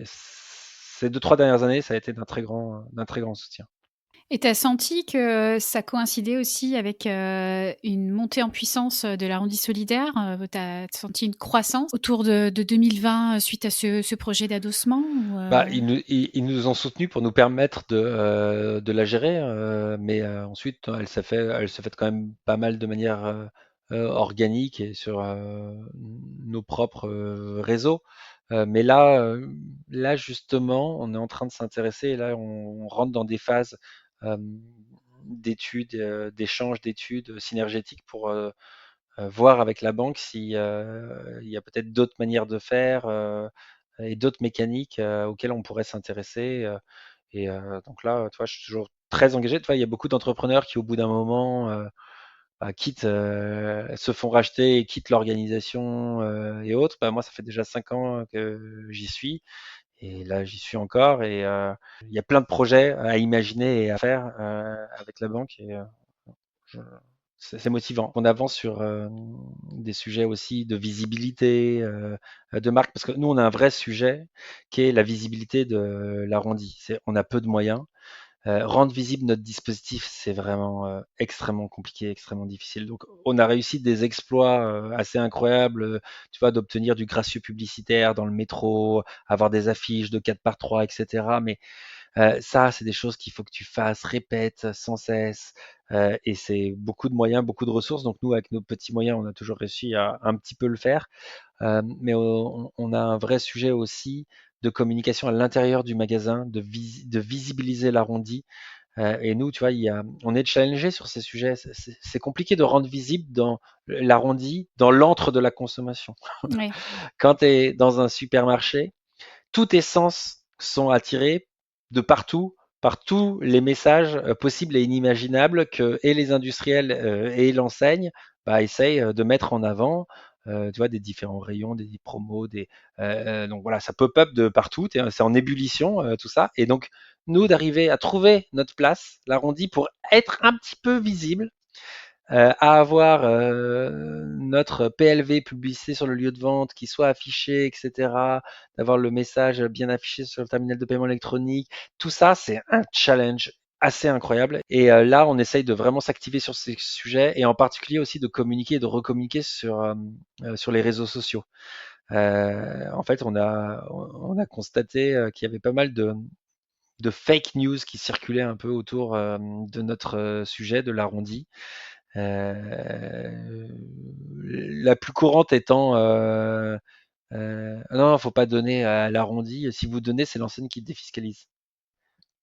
ces 2-3 dernières années, ça a été d'un très grand soutien. Et tu as senti que ça coïncidait aussi avec une montée en puissance de l'arrondi solidaire? Tu as senti une croissance autour de 2020 suite à ce projet d'adossement Ils nous ont soutenus pour nous permettre de la gérer, mais ensuite, elle s'est faite quand même pas mal de manière organique et sur nos propres réseaux. Mais là, justement, on est en train de s'intéresser et là, on rentre dans des phases euh, d'études, d'échanges d'études synergétiques pour voir avec la banque si il y a peut-être d'autres manières de faire et d'autres mécaniques auxquelles on pourrait s'intéresser. Donc là, tu vois, je suis toujours très engagé. Tu vois, il y a beaucoup d'entrepreneurs qui, au bout d'un moment, quittent, se font racheter et quittent l'organisation et autres. Moi, ça fait déjà 5 ans que j'y suis. Et là, j'y suis encore. Et il y a plein de projets à imaginer et à faire avec la banque. Et je- c'est motivant. On avance sur des sujets aussi de visibilité, de marque, parce que nous, on a un vrai sujet qui est la visibilité de l'arrondi. On a peu de moyens. Rendre visible notre dispositif, c'est vraiment extrêmement compliqué, extrêmement difficile. Donc, on a réussi des exploits assez incroyables, tu vois, d'obtenir du gracieux publicitaire dans le métro, avoir des affiches de 4 par 3, etc. Mais ça, c'est des choses qu'il faut que tu fasses, répètes sans cesse, et c'est beaucoup de moyens, beaucoup de ressources. Donc, nous, avec nos petits moyens, on a toujours réussi à un petit peu le faire. Mais on a un vrai sujet aussi de communication à l'intérieur du magasin, de visibiliser l'arrondi. Et nous, tu vois, on est challengé sur ces sujets. C'est compliqué de rendre visible dans l'arrondi, dans l'antre de la consommation. Oui, Quand tu es dans un supermarché, tous tes sens sont attirés de partout par tous les messages possibles et inimaginables que et les industriels et l'enseigne essayent de mettre en avant. Tu vois, des différents rayons, des promos, donc voilà, ça pop-up de partout, c'est en ébullition tout ça. Et donc, nous, d'arriver à trouver notre place, l'arrondi, pour être un petit peu visible, à avoir notre PLV publicité sur le lieu de vente qui soit affiché, etc., d'avoir le message bien affiché sur le terminal de paiement électronique. Tout ça, c'est un challenge assez incroyable. Et là, on essaye de vraiment s'activer sur ces sujets et en particulier aussi de communiquer et de recommuniquer sur les réseaux sociaux. En fait, on a constaté qu'il y avait pas mal de fake news qui circulaient un peu autour de notre sujet, de l'arrondi. La plus courante étant non, faut pas donner à l'arrondi. Si vous donnez, c'est l'enseigne qui défiscalise.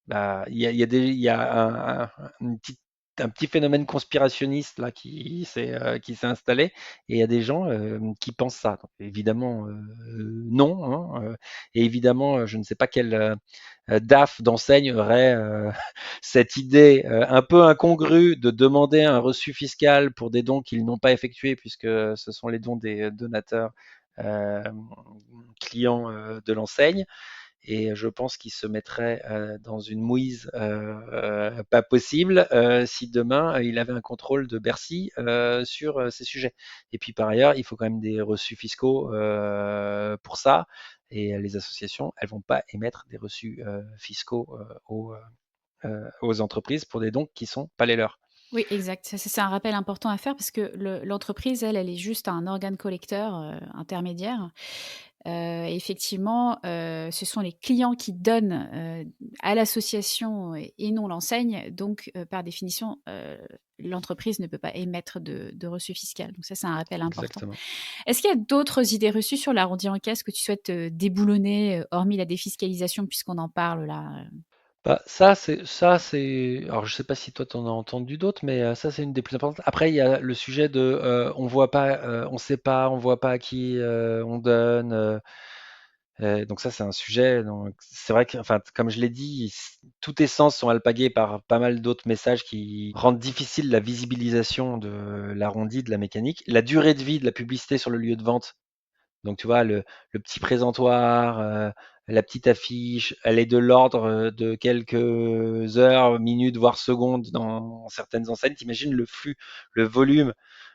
Bah, il y a un petit phénomène conspirationniste là qui s'est installé et il y a des gens qui pensent ça. Donc, évidemment, non. Hein, et évidemment, je ne sais pas quel DAF d'enseigne aurait cette idée un peu incongrue de demander un reçu fiscal pour des dons qu'ils n'ont pas effectués puisque ce sont les dons des donateurs euh, clients de l'enseigne. Et je pense qu'il se mettrait dans une mouise pas possible si demain il avait un contrôle de Bercy sur ces sujets. Et puis par ailleurs, il faut quand même des reçus fiscaux pour ça. Et les associations, elles vont pas émettre des reçus fiscaux aux entreprises pour des dons qui sont pas les leurs. oui, exact. Ça, c'est un rappel important à faire parce que l'entreprise, elle est juste un organe collecteur intermédiaire. Effectivement, ce sont les clients qui donnent à l'association et non l'enseigne. Donc, par définition, l'entreprise ne peut pas émettre de reçu fiscal. Donc ça, c'est un rappel important. Exactement. Est-ce qu'il y a d'autres idées reçues sur l'arrondi en caisse que tu souhaites déboulonner, hormis la défiscalisation, puisqu'on en parle là? Bah, alors je sais pas si toi t'en as entendu d'autres, mais ça c'est une des plus importantes. Après, il y a le sujet de on voit pas, on sait pas, on voit pas à qui on donne. Donc ça c'est un sujet. Donc c'est vrai que, enfin, comme je l'ai dit, tous tes sens sont alpagués par pas mal d'autres messages qui rendent difficile la visibilisation de l'arrondi, de la mécanique, la durée de vie de la publicité sur le lieu de vente. Donc, tu vois, le petit présentoir, la petite affiche, elle est de l'ordre de quelques heures, minutes, voire secondes dans certaines enseignes. T'imagines le flux, le volume.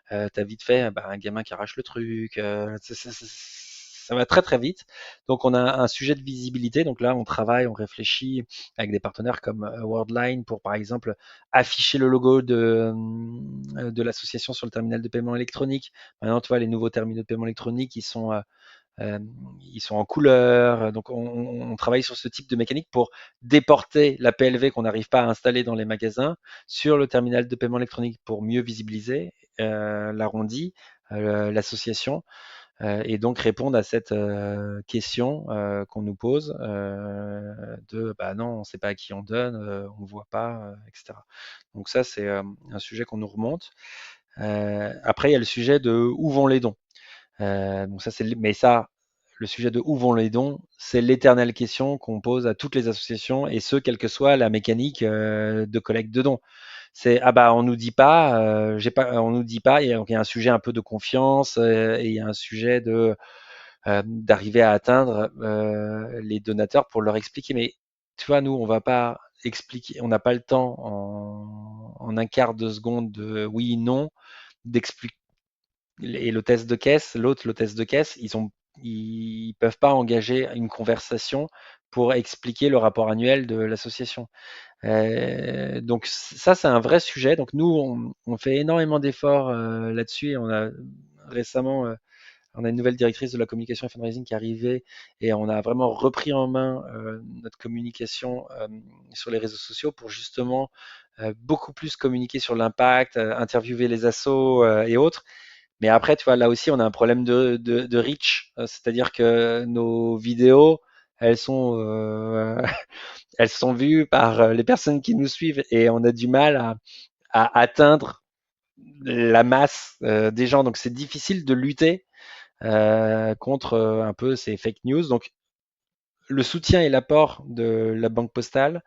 T'as vite fait un gamin qui arrache le truc. Ça va très très vite. Donc, on a un sujet de visibilité. Donc là, on travaille, on réfléchit avec des partenaires comme Worldline pour, par exemple, afficher le logo de l'association sur le terminal de paiement électronique. Maintenant, tu vois, les nouveaux terminaux de paiement électronique, ils sont en couleur. Donc, on travaille sur ce type de mécanique pour déporter la PLV qu'on n'arrive pas à installer dans les magasins sur le terminal de paiement électronique pour mieux visibiliser l'arrondi, l'association, et donc répondre à cette question qu'on nous pose de bah non, on ne sait pas à qui on donne, on ne voit pas, etc. Donc ça, c'est un sujet qu'on nous remonte. Après, il y a le sujet de où vont les dons. Donc ça, mais ça, le sujet de où vont les dons, c'est l'éternelle question qu'on pose à toutes les associations et ce, quelle que soit la mécanique de collecte de dons. C'est ah bah on nous dit pas, on nous dit pas. Donc il y a un sujet un peu de confiance et il y a un sujet d'arriver à atteindre les donateurs pour leur expliquer. Mais tu vois, nous, on va pas expliquer, on n'a pas le temps en un quart de seconde de oui, non, d'expliquer. Et l'hôtesse de caisse, l'hôtesse de caisse, ils peuvent pas engager une conversation pour expliquer le rapport annuel de l'association. Donc ça, c'est un vrai sujet. Donc nous, on fait énormément d'efforts là-dessus et on a récemment, on a une nouvelle directrice de la communication et fundraising qui est arrivée et on a vraiment repris en main notre communication sur les réseaux sociaux pour justement beaucoup plus communiquer sur l'impact, interviewer les assos et autres. Mais après, tu vois, là aussi, on a un problème de reach, c'est-à-dire que nos vidéos, elles sont, elles sont vues par les personnes qui nous suivent et on a du mal à atteindre la masse des gens. Donc, c'est difficile de lutter contre un peu ces fake news. Donc, le soutien et l'apport de la Banque Postale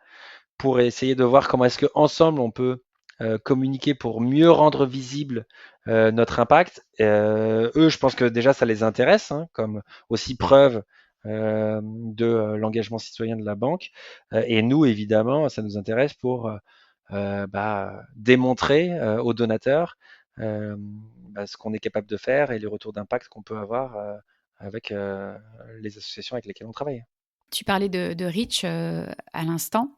pour essayer de voir comment est-ce qu'ensemble on peut communiquer pour mieux rendre visible notre impact. Eux, je pense que déjà ça les intéresse, hein, comme aussi preuve de l'engagement citoyen de la banque. Et nous, évidemment, ça nous intéresse pour démontrer aux donateurs ce qu'on est capable de faire et les retours d'impact qu'on peut avoir avec les associations avec lesquelles on travaille. Tu parlais de reach à l'instant.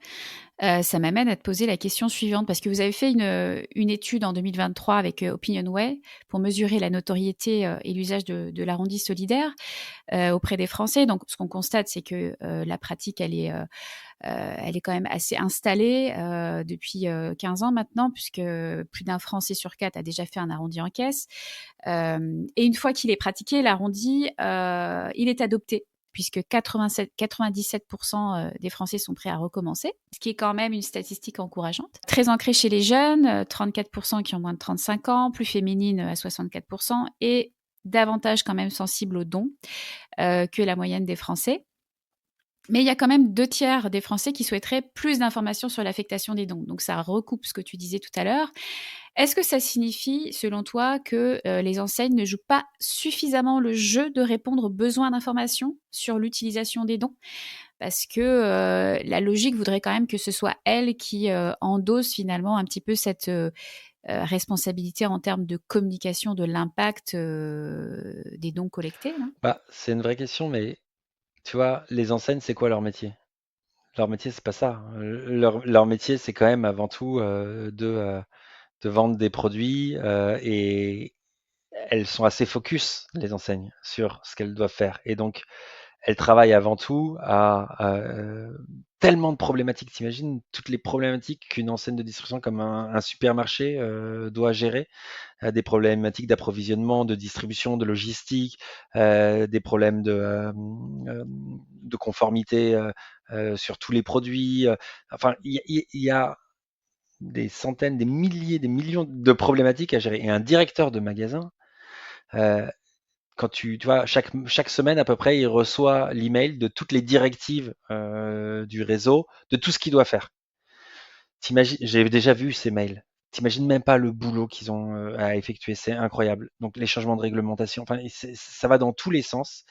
Ça m'amène à te poser la question suivante, parce que vous avez fait une étude en 2023 avec OpinionWay pour mesurer la notoriété et l'usage de l'arrondi solidaire auprès des Français. Donc, ce qu'on constate, c'est que la pratique, elle est quand même assez installée depuis 15 ans maintenant, puisque plus d'un Français sur 4 a déjà fait un arrondi en caisse. Et une fois qu'il est pratiqué, l'arrondi, il est adopté, puisque 97% des Français sont prêts à recommencer, ce qui est quand même une statistique encourageante. Très ancrée chez les jeunes, 34% qui ont moins de 35 ans, plus féminine à 64%, et davantage quand même sensible aux dons que la moyenne des Français. Mais il y a quand même 2/3 des Français qui souhaiteraient plus d'informations sur l'affectation des dons. Donc ça recoupe ce que tu disais tout à l'heure. Est-ce que ça signifie, selon toi, que les enseignes ne jouent pas suffisamment le jeu de répondre aux besoins d'informations sur l'utilisation des dons ? Parce que la logique voudrait quand même que ce soit elles qui endossent finalement un petit peu cette responsabilité en termes de communication de l'impact des dons collectés, non ? C'est une vraie question, mais tu vois, les enseignes, c'est quoi leur métier? Leur métier, c'est pas ça. Leur métier, c'est quand même avant tout de vendre des produits et elles sont assez focus, les enseignes, sur ce qu'elles doivent faire. Et donc, elles travaillent avant tout à tellement de problématiques. T'imagines toutes les problématiques qu'une enseigne de distribution comme un supermarché doit gérer, des problématiques d'approvisionnement, de distribution, de logistique, des problèmes de conformité sur tous les produits. Enfin, il y a des centaines, des milliers, des millions de problématiques à gérer. Et un directeur de magasin, quand tu vois, chaque semaine à peu près, il reçoit l'email de toutes les directives du réseau, de tout ce qu'il doit faire. J'ai déjà vu ces mails. T'imagines même pas le boulot qu'ils ont à effectuer, c'est incroyable. Donc les changements de réglementation, enfin, ça va dans tous les sens.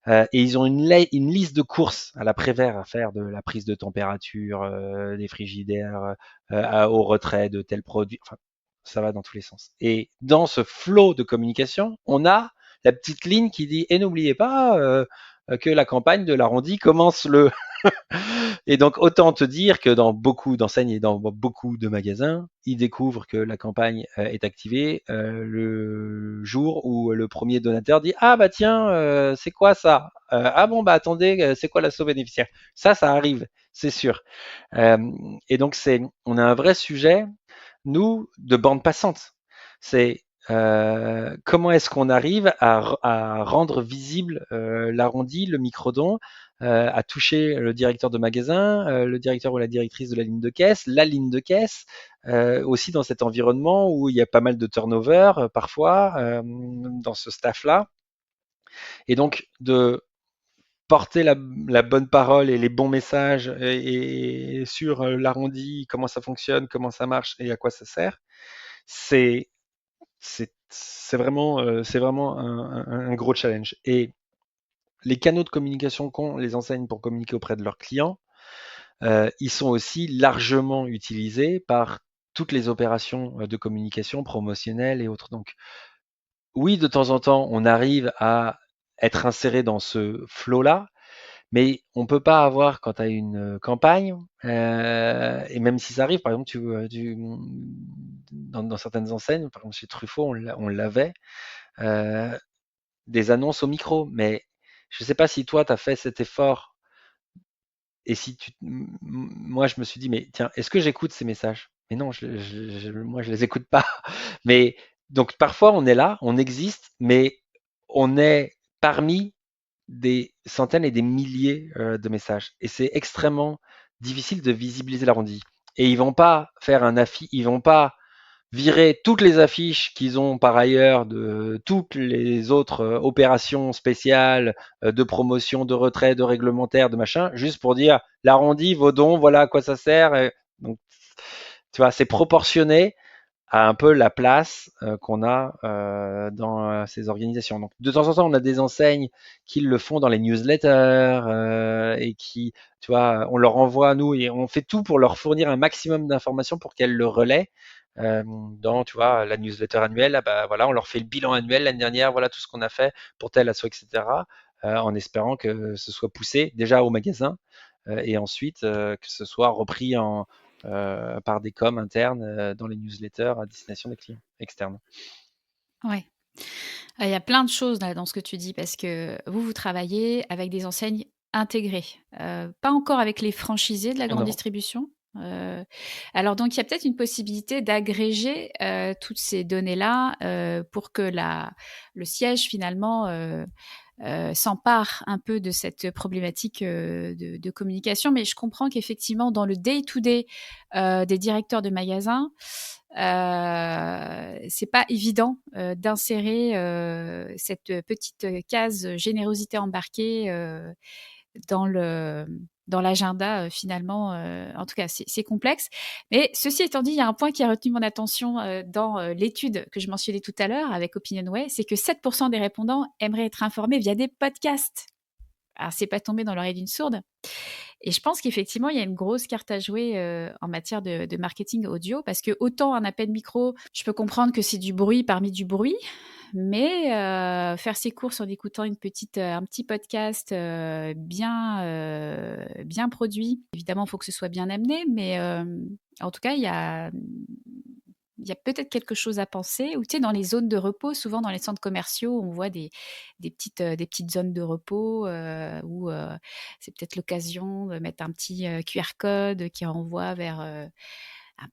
Et ils ont une liste de courses à la Prévert à faire, de la prise de température, des frigidaires, au retrait de tels produits. Enfin, ça va dans tous les sens. Et dans ce flot de communication, on a la petite ligne qui dit et n'oubliez pas que la campagne de l'arrondi commence le et donc, autant te dire que dans beaucoup d'enseignes et dans beaucoup de magasins, ils découvrent que la campagne est activée le jour où le premier donateur dit ah bah tiens, c'est quoi ça? Ah bon bah attendez, c'est quoi l'assaut bénéficiaire? Ça arrive, c'est sûr. Et donc, on a un vrai sujet, nous, de bande passante. C'est comment est-ce qu'on arrive à rendre visible l'arrondi, le microdon, à toucher le directeur de magasin, le directeur ou la directrice de la ligne de caisse, aussi dans cet environnement où il y a pas mal de turnover parfois dans ce staff-là. Et donc de porter la bonne parole et les bons messages et sur l'arrondi, comment ça fonctionne, comment ça marche et à quoi ça sert, c'est vraiment un gros challenge. Et les canaux de communication qu'ont les enseignes pour communiquer auprès de leurs clients, ils sont aussi largement utilisés par toutes les opérations de communication promotionnelle et autres. Donc, oui, de temps en temps, on arrive à être inséré dans ce flot-là, Mais on peut pas avoir quand tu as une campagne, et même si ça arrive, par exemple, dans certaines enseignes, par exemple chez Truffaut, on l'avait, euh, des annonces au micro. Mais je sais pas si toi, tu as fait cet effort et si moi, je me suis dit, mais tiens, est-ce que j'écoute ces messages? Mais non, moi, je les écoute pas. Mais donc, parfois, on est là, on existe, mais on est parmi des centaines et des milliers de messages. Et c'est extrêmement difficile de visibiliser l'arrondi. Et ils vont pas faire ils vont pas virer toutes les affiches qu'ils ont par ailleurs de toutes les autres opérations spéciales de promotion, de retrait, de réglementaire, de machin, juste pour dire l'arrondi, vos dons, voilà à quoi ça sert. Et donc, tu vois, c'est proportionné à un peu la place qu'on a dans ces organisations. Donc, de temps en temps, on a des enseignes qui le font dans les newsletters et qui, tu vois, on leur envoie, nous, et on fait tout pour leur fournir un maximum d'informations pour qu'elles le relaient dans, tu vois, la newsletter annuelle. Ah bah, voilà, on leur fait le bilan annuel l'année dernière, voilà tout ce qu'on a fait pour tel asso, etc. En espérant que ce soit poussé déjà au magasin et ensuite que ce soit repris par des coms internes dans les newsletters à destination des clients externes. Ouais. Il y a plein de choses là dans ce que tu dis parce que vous travaillez avec des enseignes intégrées, pas encore avec les franchisés de la grande Non. distribution. Alors donc il y a peut-être une possibilité d'agréger toutes ces données-là pour que le siège finalement s'empare un peu de cette problématique de communication. Mais je comprends qu'effectivement, dans le day-to-day des directeurs de magasins, c'est pas évident d'insérer cette petite case générosité embarquée dans le dans l'agenda finalement. En tout cas, c'est complexe. Mais ceci étant dit, il y a un point qui a retenu mon attention dans l'étude que je mentionnais tout à l'heure avec OpinionWay, c'est que 7% des répondants aimeraient être informés via des podcasts. Alors, c'est pas tombé dans l'oreille d'une sourde. Et je pense qu'effectivement, il y a une grosse carte à jouer en matière de marketing audio, parce que autant un appel micro, je peux comprendre que c'est du bruit parmi du bruit, mais faire ses courses en écoutant un petit podcast bien produit, évidemment, il faut que ce soit bien amené, mais en tout cas, il y a peut-être quelque chose à penser. Ou tu sais, dans les zones de repos, souvent dans les centres commerciaux, on voit des petites zones de repos où c'est peut-être l'occasion de mettre un petit QR code qui renvoie vers un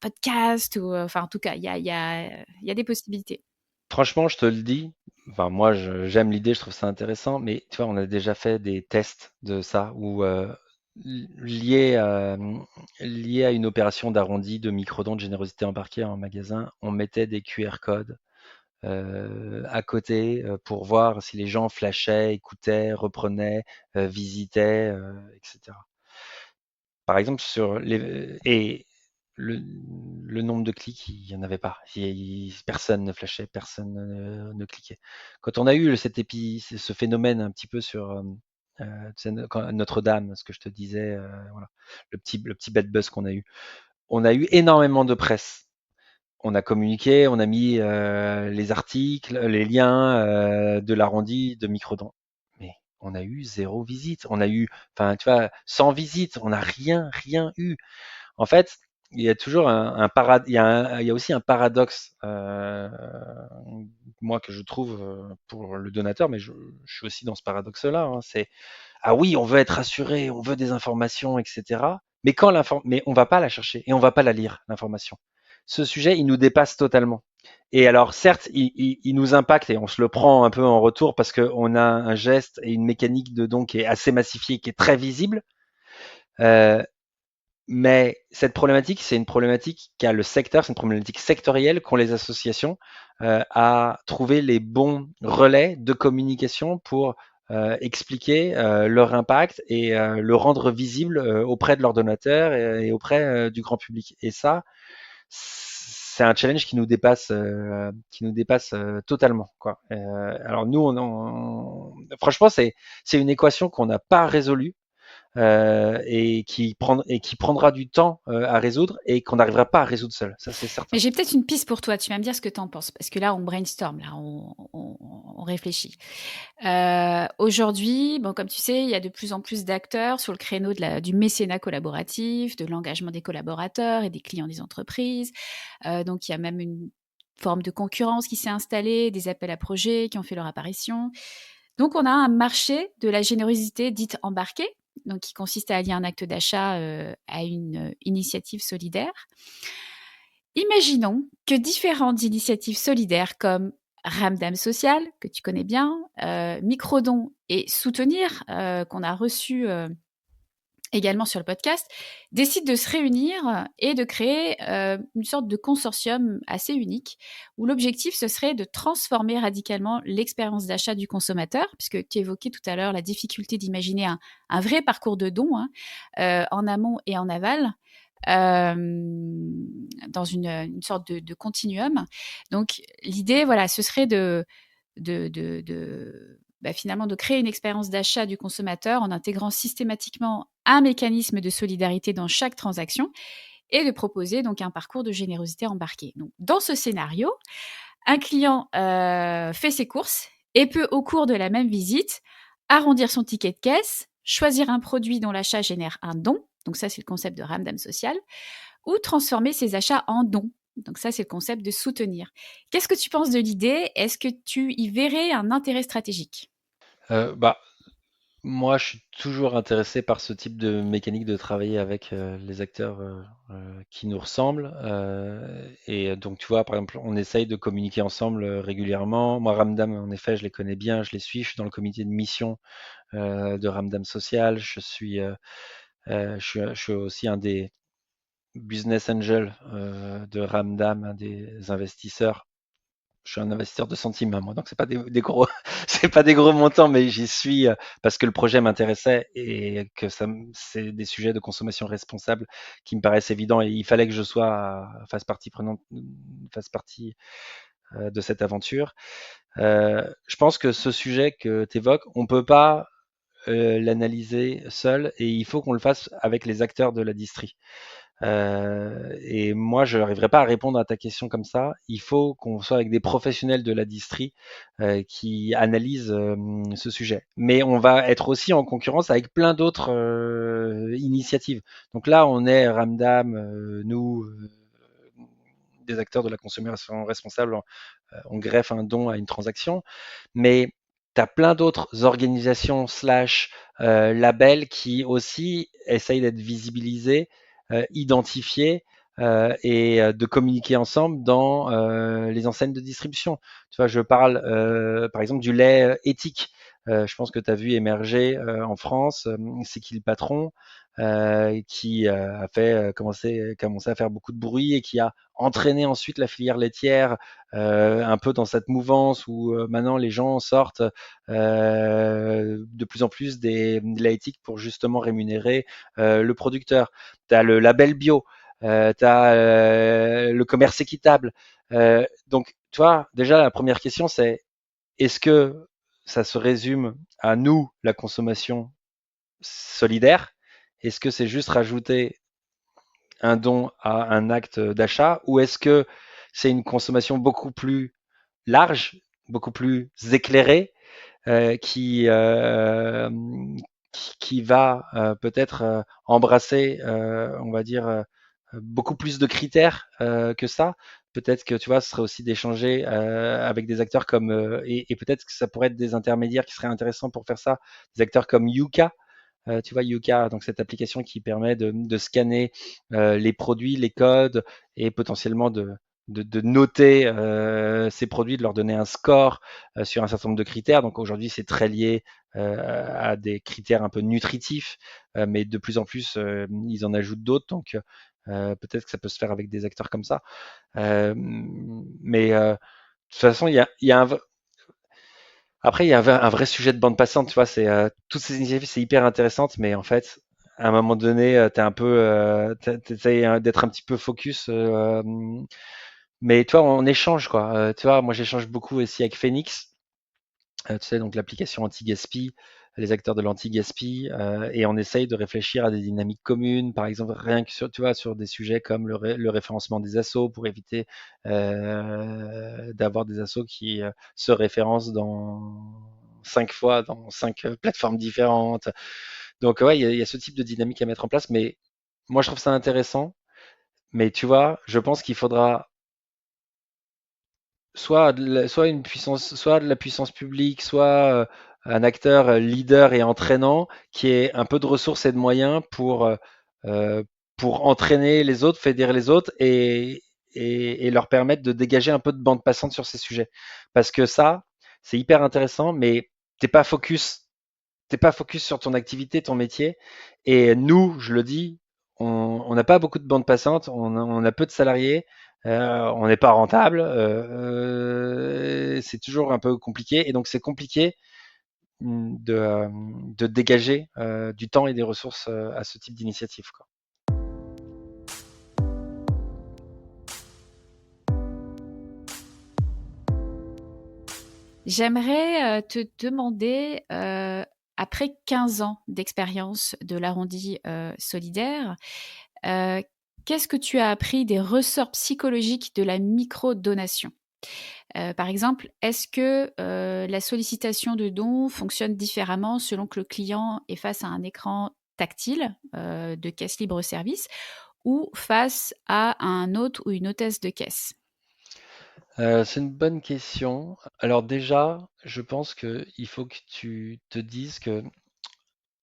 podcast. Ou, enfin, en tout cas, il y a des possibilités. Franchement, je te le dis, enfin, moi, j'aime l'idée, je trouve ça intéressant, mais tu vois, on a déjà fait des tests de ça où lié lié à une opération d'arrondi de microdons de générosité embarquée en magasin, on mettait des QR codes à côté pour voir si les gens flashaient, écoutaient, reprenaient, visitaient, etc. Par exemple, et le nombre de clics, il n'y en avait pas. Personne ne flashait, personne ne cliquait. Quand on a eu ce phénomène un petit peu sur tu sais, Notre-Dame, ce que je te disais, voilà, le petit bad buzz qu'on on a eu énormément de presse. On a communiqué, on a mis les articles, les liens de l'arrondi de Microdon. Mais on a eu 0 visite. On a eu, enfin, tu vois, 100 visites. On n'a rien eu. En fait, il y a toujours il y a aussi un paradoxe, moi, que je trouve pour le donateur, mais je suis aussi dans ce paradoxe-là. Hein, c'est, ah oui, on veut être rassuré, on veut des informations, etc. Mais on va pas la chercher et on va pas la lire, l'information. Ce sujet, il nous dépasse totalement. Et alors, certes, il nous impacte et on se le prend un peu en retour parce qu'on a un geste et une mécanique de don qui est assez massifiée, qui est très visible. Euh, mais cette problématique, c'est une problématique qu'a le secteur, c'est une problématique sectorielle qu'ont les associations à trouver les bons relais de communication pour expliquer leur impact et le rendre visible auprès de leurs donateurs et auprès du grand public. Et ça, c'est un challenge qui nous dépasse totalement, quoi. Alors nous, franchement, c'est une équation qu'on n'a pas résolue et qui prendra du temps à résoudre et qu'on n'arrivera pas à résoudre seul. Ça, c'est certain. Mais j'ai peut-être une piste pour toi. Tu vas me dire ce que tu en penses. Parce que là, on brainstorm, là, on réfléchit. Aujourd'hui, bon, comme tu sais, il y a de plus en plus d'acteurs sur le créneau du mécénat collaboratif, de l'engagement des collaborateurs et des clients des entreprises. Donc, il y a même une forme de concurrence qui s'est installée, des appels à projets qui ont fait leur apparition. Donc, on a un marché de la générosité dite embarquée, donc qui consiste à allier un acte d'achat à une initiative solidaire. Imaginons que différentes initiatives solidaires comme Ramdam Social, que tu connais bien, Microdon et Soutenir, qu'on a reçu également sur le podcast, décident de se réunir et de créer une sorte de consortium assez unique, où l'objectif, ce serait de transformer radicalement l'expérience d'achat du consommateur, puisque tu évoquais tout à l'heure la difficulté d'imaginer un vrai parcours de don, en amont et en aval, dans une sorte de continuum. Donc, l'idée, voilà, ce serait finalement de créer une expérience d'achat du consommateur en intégrant systématiquement un mécanisme de solidarité dans chaque transaction et de proposer donc un parcours de générosité embarqué. Donc, dans ce scénario, un client fait ses courses et peut, au cours de la même visite, arrondir son ticket de caisse, choisir un produit dont l'achat génère un don, donc ça c'est le concept de Ramdam Social, ou transformer ses achats en dons. Donc ça c'est le concept de soutenir. Qu'est-ce que tu penses de l'idée? Est-ce que tu y verrais un intérêt stratégique? Bah, moi, je suis toujours intéressé par ce type de mécanique de travailler avec les acteurs qui nous ressemblent. Et donc, tu vois, par exemple, on essaye de communiquer ensemble régulièrement. Moi, Ramdam, en effet, je les connais bien, je les suis. Je suis dans le comité de mission de Ramdam Social. Je suis aussi un des business angels de Ramdam, un des investisseurs. Je suis un investisseur de centimes, hein, moi, donc c'est pas des gros, c'est pas des gros montants, mais j'y suis parce que le projet m'intéressait et que c'est des sujets de consommation responsable qui me paraissent évidents et il fallait que je sois fasse partie prenante, fasse partie de cette aventure. Je pense que ce sujet que tu évoques, on peut pas l'analyser seul et il faut qu'on le fasse avec les acteurs de la distrie. Et moi, je n'arriverai pas à répondre à ta question comme ça. Il faut qu'on soit avec des professionnels de la distrie qui analysent ce sujet. Mais on va être aussi en concurrence avec plein d'autres initiatives. Donc là, on est Ramdam, nous, des acteurs de la consommation responsable, on greffe un don à une transaction. Mais tu as plein d'autres organisations slash labels qui aussi essayent d'être visibilisés, identifiés et de communiquer ensemble dans les enseignes de distribution. Tu vois, je parle par exemple du lait éthique. Je pense que tu as vu émerger en France, c'est qui le patron qui a fait commencé à faire beaucoup de bruit et qui a entraîné ensuite la filière laitière un peu dans cette mouvance où maintenant les gens sortent de plus en plus de la éthique pour justement rémunérer le producteur. Tu as le label bio, tu as le commerce équitable. Donc, tu vois, déjà, la première question, c'est est-ce que ça se résume à nous, la consommation solidaire? Est-ce que c'est juste rajouter un don à un acte d'achat ou est-ce que c'est une consommation beaucoup plus large, beaucoup plus éclairée, euh, qui, euh, qui va peut-être embrasser, on va dire, beaucoup plus de critères que ça. Peut-être que tu vois, ce serait aussi d'échanger avec des acteurs comme et peut-être que ça pourrait être des intermédiaires qui seraient intéressants pour faire ça, des acteurs comme Yuka. Tu vois, Yuka, donc cette application qui permet de scanner les produits, les codes et potentiellement de noter ces produits, de leur donner un score sur un certain nombre de critères. Donc aujourd'hui, c'est très lié à des critères un peu nutritifs, mais de plus en plus, ils en ajoutent d'autres. Donc peut-être que ça peut se faire avec des acteurs comme ça. Mais de toute façon, il y a après, il y a un vrai sujet de bande passante, tu vois, c'est toutes ces initiatives, c'est hyper intéressante, mais en fait, à un moment donné, t'es un peu, t'essayes d'être un petit peu focus, mais tu vois, on échange quoi. Tu vois, moi j'échange beaucoup aussi avec Phoenix, tu sais, donc l'application anti-gaspi. les acteurs de l'anti-gaspi, et on essaye de réfléchir à des dynamiques communes, par exemple rien que sur, tu vois, sur des sujets comme le référencement des assos pour éviter d'avoir des assos qui se référencent dans 5 fois dans 5 plateformes différentes. Donc ouais, il y a ce type de dynamique à mettre en place, mais moi je trouve ça intéressant. Mais tu vois, je pense qu'il faudra soit une puissance, soit de la puissance publique, soit un acteur leader et entraînant qui ait un peu de ressources et de moyens euh, pour entraîner les autres, fédérer les autres et leur permettre de dégager un peu de bande passante sur ces sujets. Parce que ça, c'est hyper intéressant, mais t'es pas focus, t'es pas focus sur ton activité, ton métier. Et nous, je le dis, on n'a pas beaucoup de bande passante, on a peu de salariés, on n'est pas rentable, c'est toujours un peu compliqué. Et donc, c'est compliqué de dégager du temps et des ressources à ce type d'initiative, quoi. J'aimerais te demander, après 15 ans d'expérience de l'arrondi solidaire, euh, qu'est-ce que tu as appris des ressorts psychologiques de la microdonation? Par exemple, est-ce que la sollicitation de dons fonctionne différemment selon que le client est face à un écran tactile de caisse libre-service ou face à un hôte ou une hôtesse de caisse? C'est une bonne question. Alors déjà, je pense qu'il faut que tu te dises que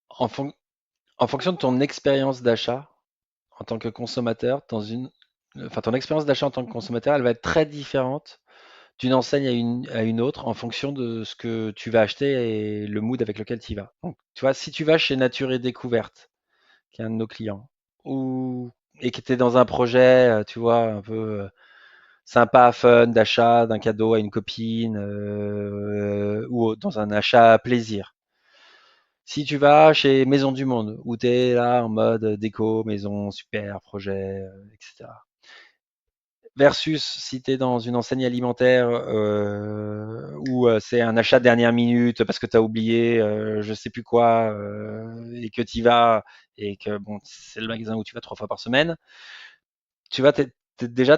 en, fon- en fonction de ton expérience d'achat en tant que consommateur, enfin ton expérience d'achat en tant que consommateur, elle va être très différente d'une enseigne à une autre en fonction de ce que tu vas acheter et le mood avec lequel tu y vas. Donc, tu vois, si tu vas chez Nature et Découverte, qui est un de nos clients, ou et que tu es dans un projet, tu vois, un peu sympa, fun, d'achat d'un cadeau à une copine, ou dans un achat plaisir. Si tu vas chez Maison du Monde, où tu es là en mode déco, maison, super, projet, etc. Versus si tu es dans une enseigne alimentaire où c'est un achat de dernière minute parce que tu as oublié je sais plus quoi et que tu y vas et que bon, c'est le magasin où tu vas 3 fois par semaine, tu vas déjà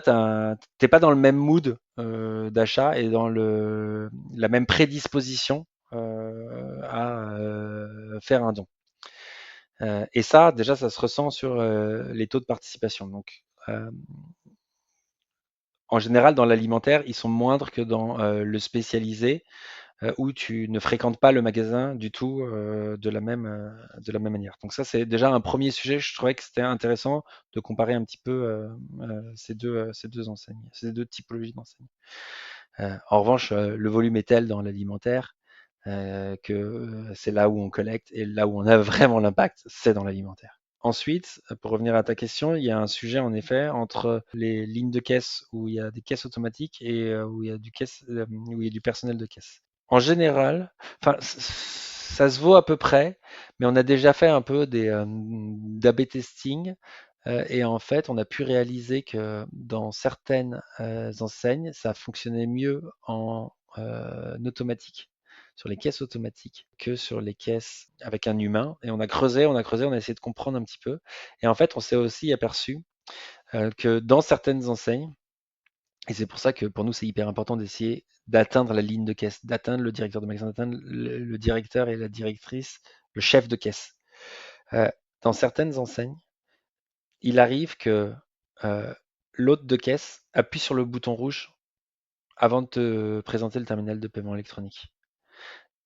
t'es pas dans le même mood d'achat et dans la même prédisposition à faire un don. Et ça, déjà, ça se ressent sur les taux de participation. Donc, en général, dans l'alimentaire, ils sont moindres que dans le spécialisé, où tu ne fréquentes pas le magasin du tout de la même manière. Donc ça, c'est déjà un premier sujet. Je trouvais que c'était intéressant de comparer un petit peu ces deux enseignes, ces deux typologies d'enseignes. En revanche, le volume est tel dans l'alimentaire que c'est là où on collecte et là où on a vraiment l'impact, c'est dans l'alimentaire. Ensuite, pour revenir à ta question, il y a un sujet en effet entre les lignes de caisse où il y a des caisses automatiques et où il y a du personnel de caisse. En général, enfin, ça se vaut à peu près, mais on a déjà fait un peu d'A/B testing et en fait, on a pu réaliser que dans certaines enseignes, ça fonctionnait mieux en automatique, sur les caisses automatiques, que sur les caisses avec un humain. Et on a creusé, on a essayé de comprendre un petit peu. Et en fait, on s'est aussi aperçu que dans certaines enseignes, et c'est pour ça que pour nous, c'est hyper important d'essayer d'atteindre la ligne de caisse, d'atteindre le directeur de magasin, d'atteindre le directeur et la directrice, le chef de caisse. Euh, dans certaines enseignes, il arrive que euh, l'hôte de caisse appuie sur le bouton rouge avant de te présenter le terminal de paiement électronique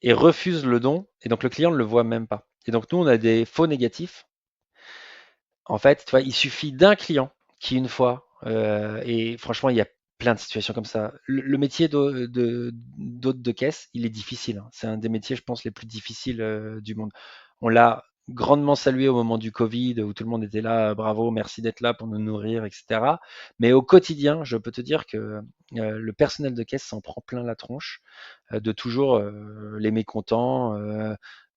et refuse le don, et donc le client ne le voit même pas. Et donc nous, on a des faux négatifs. En fait, tu vois, il suffit d'un client qui, une fois, et franchement, il y a plein de situations comme ça. Le métier d'hôte de caisse, il est difficile, hein. C'est un des métiers, je pense, les plus difficiles du monde. On l'a grandement salué au moment du Covid, où tout le monde était là, bravo, merci d'être là pour nous nourrir, etc. Mais au quotidien, je peux te dire que le personnel de caisse s'en prend plein la tronche, de toujours les mécontents.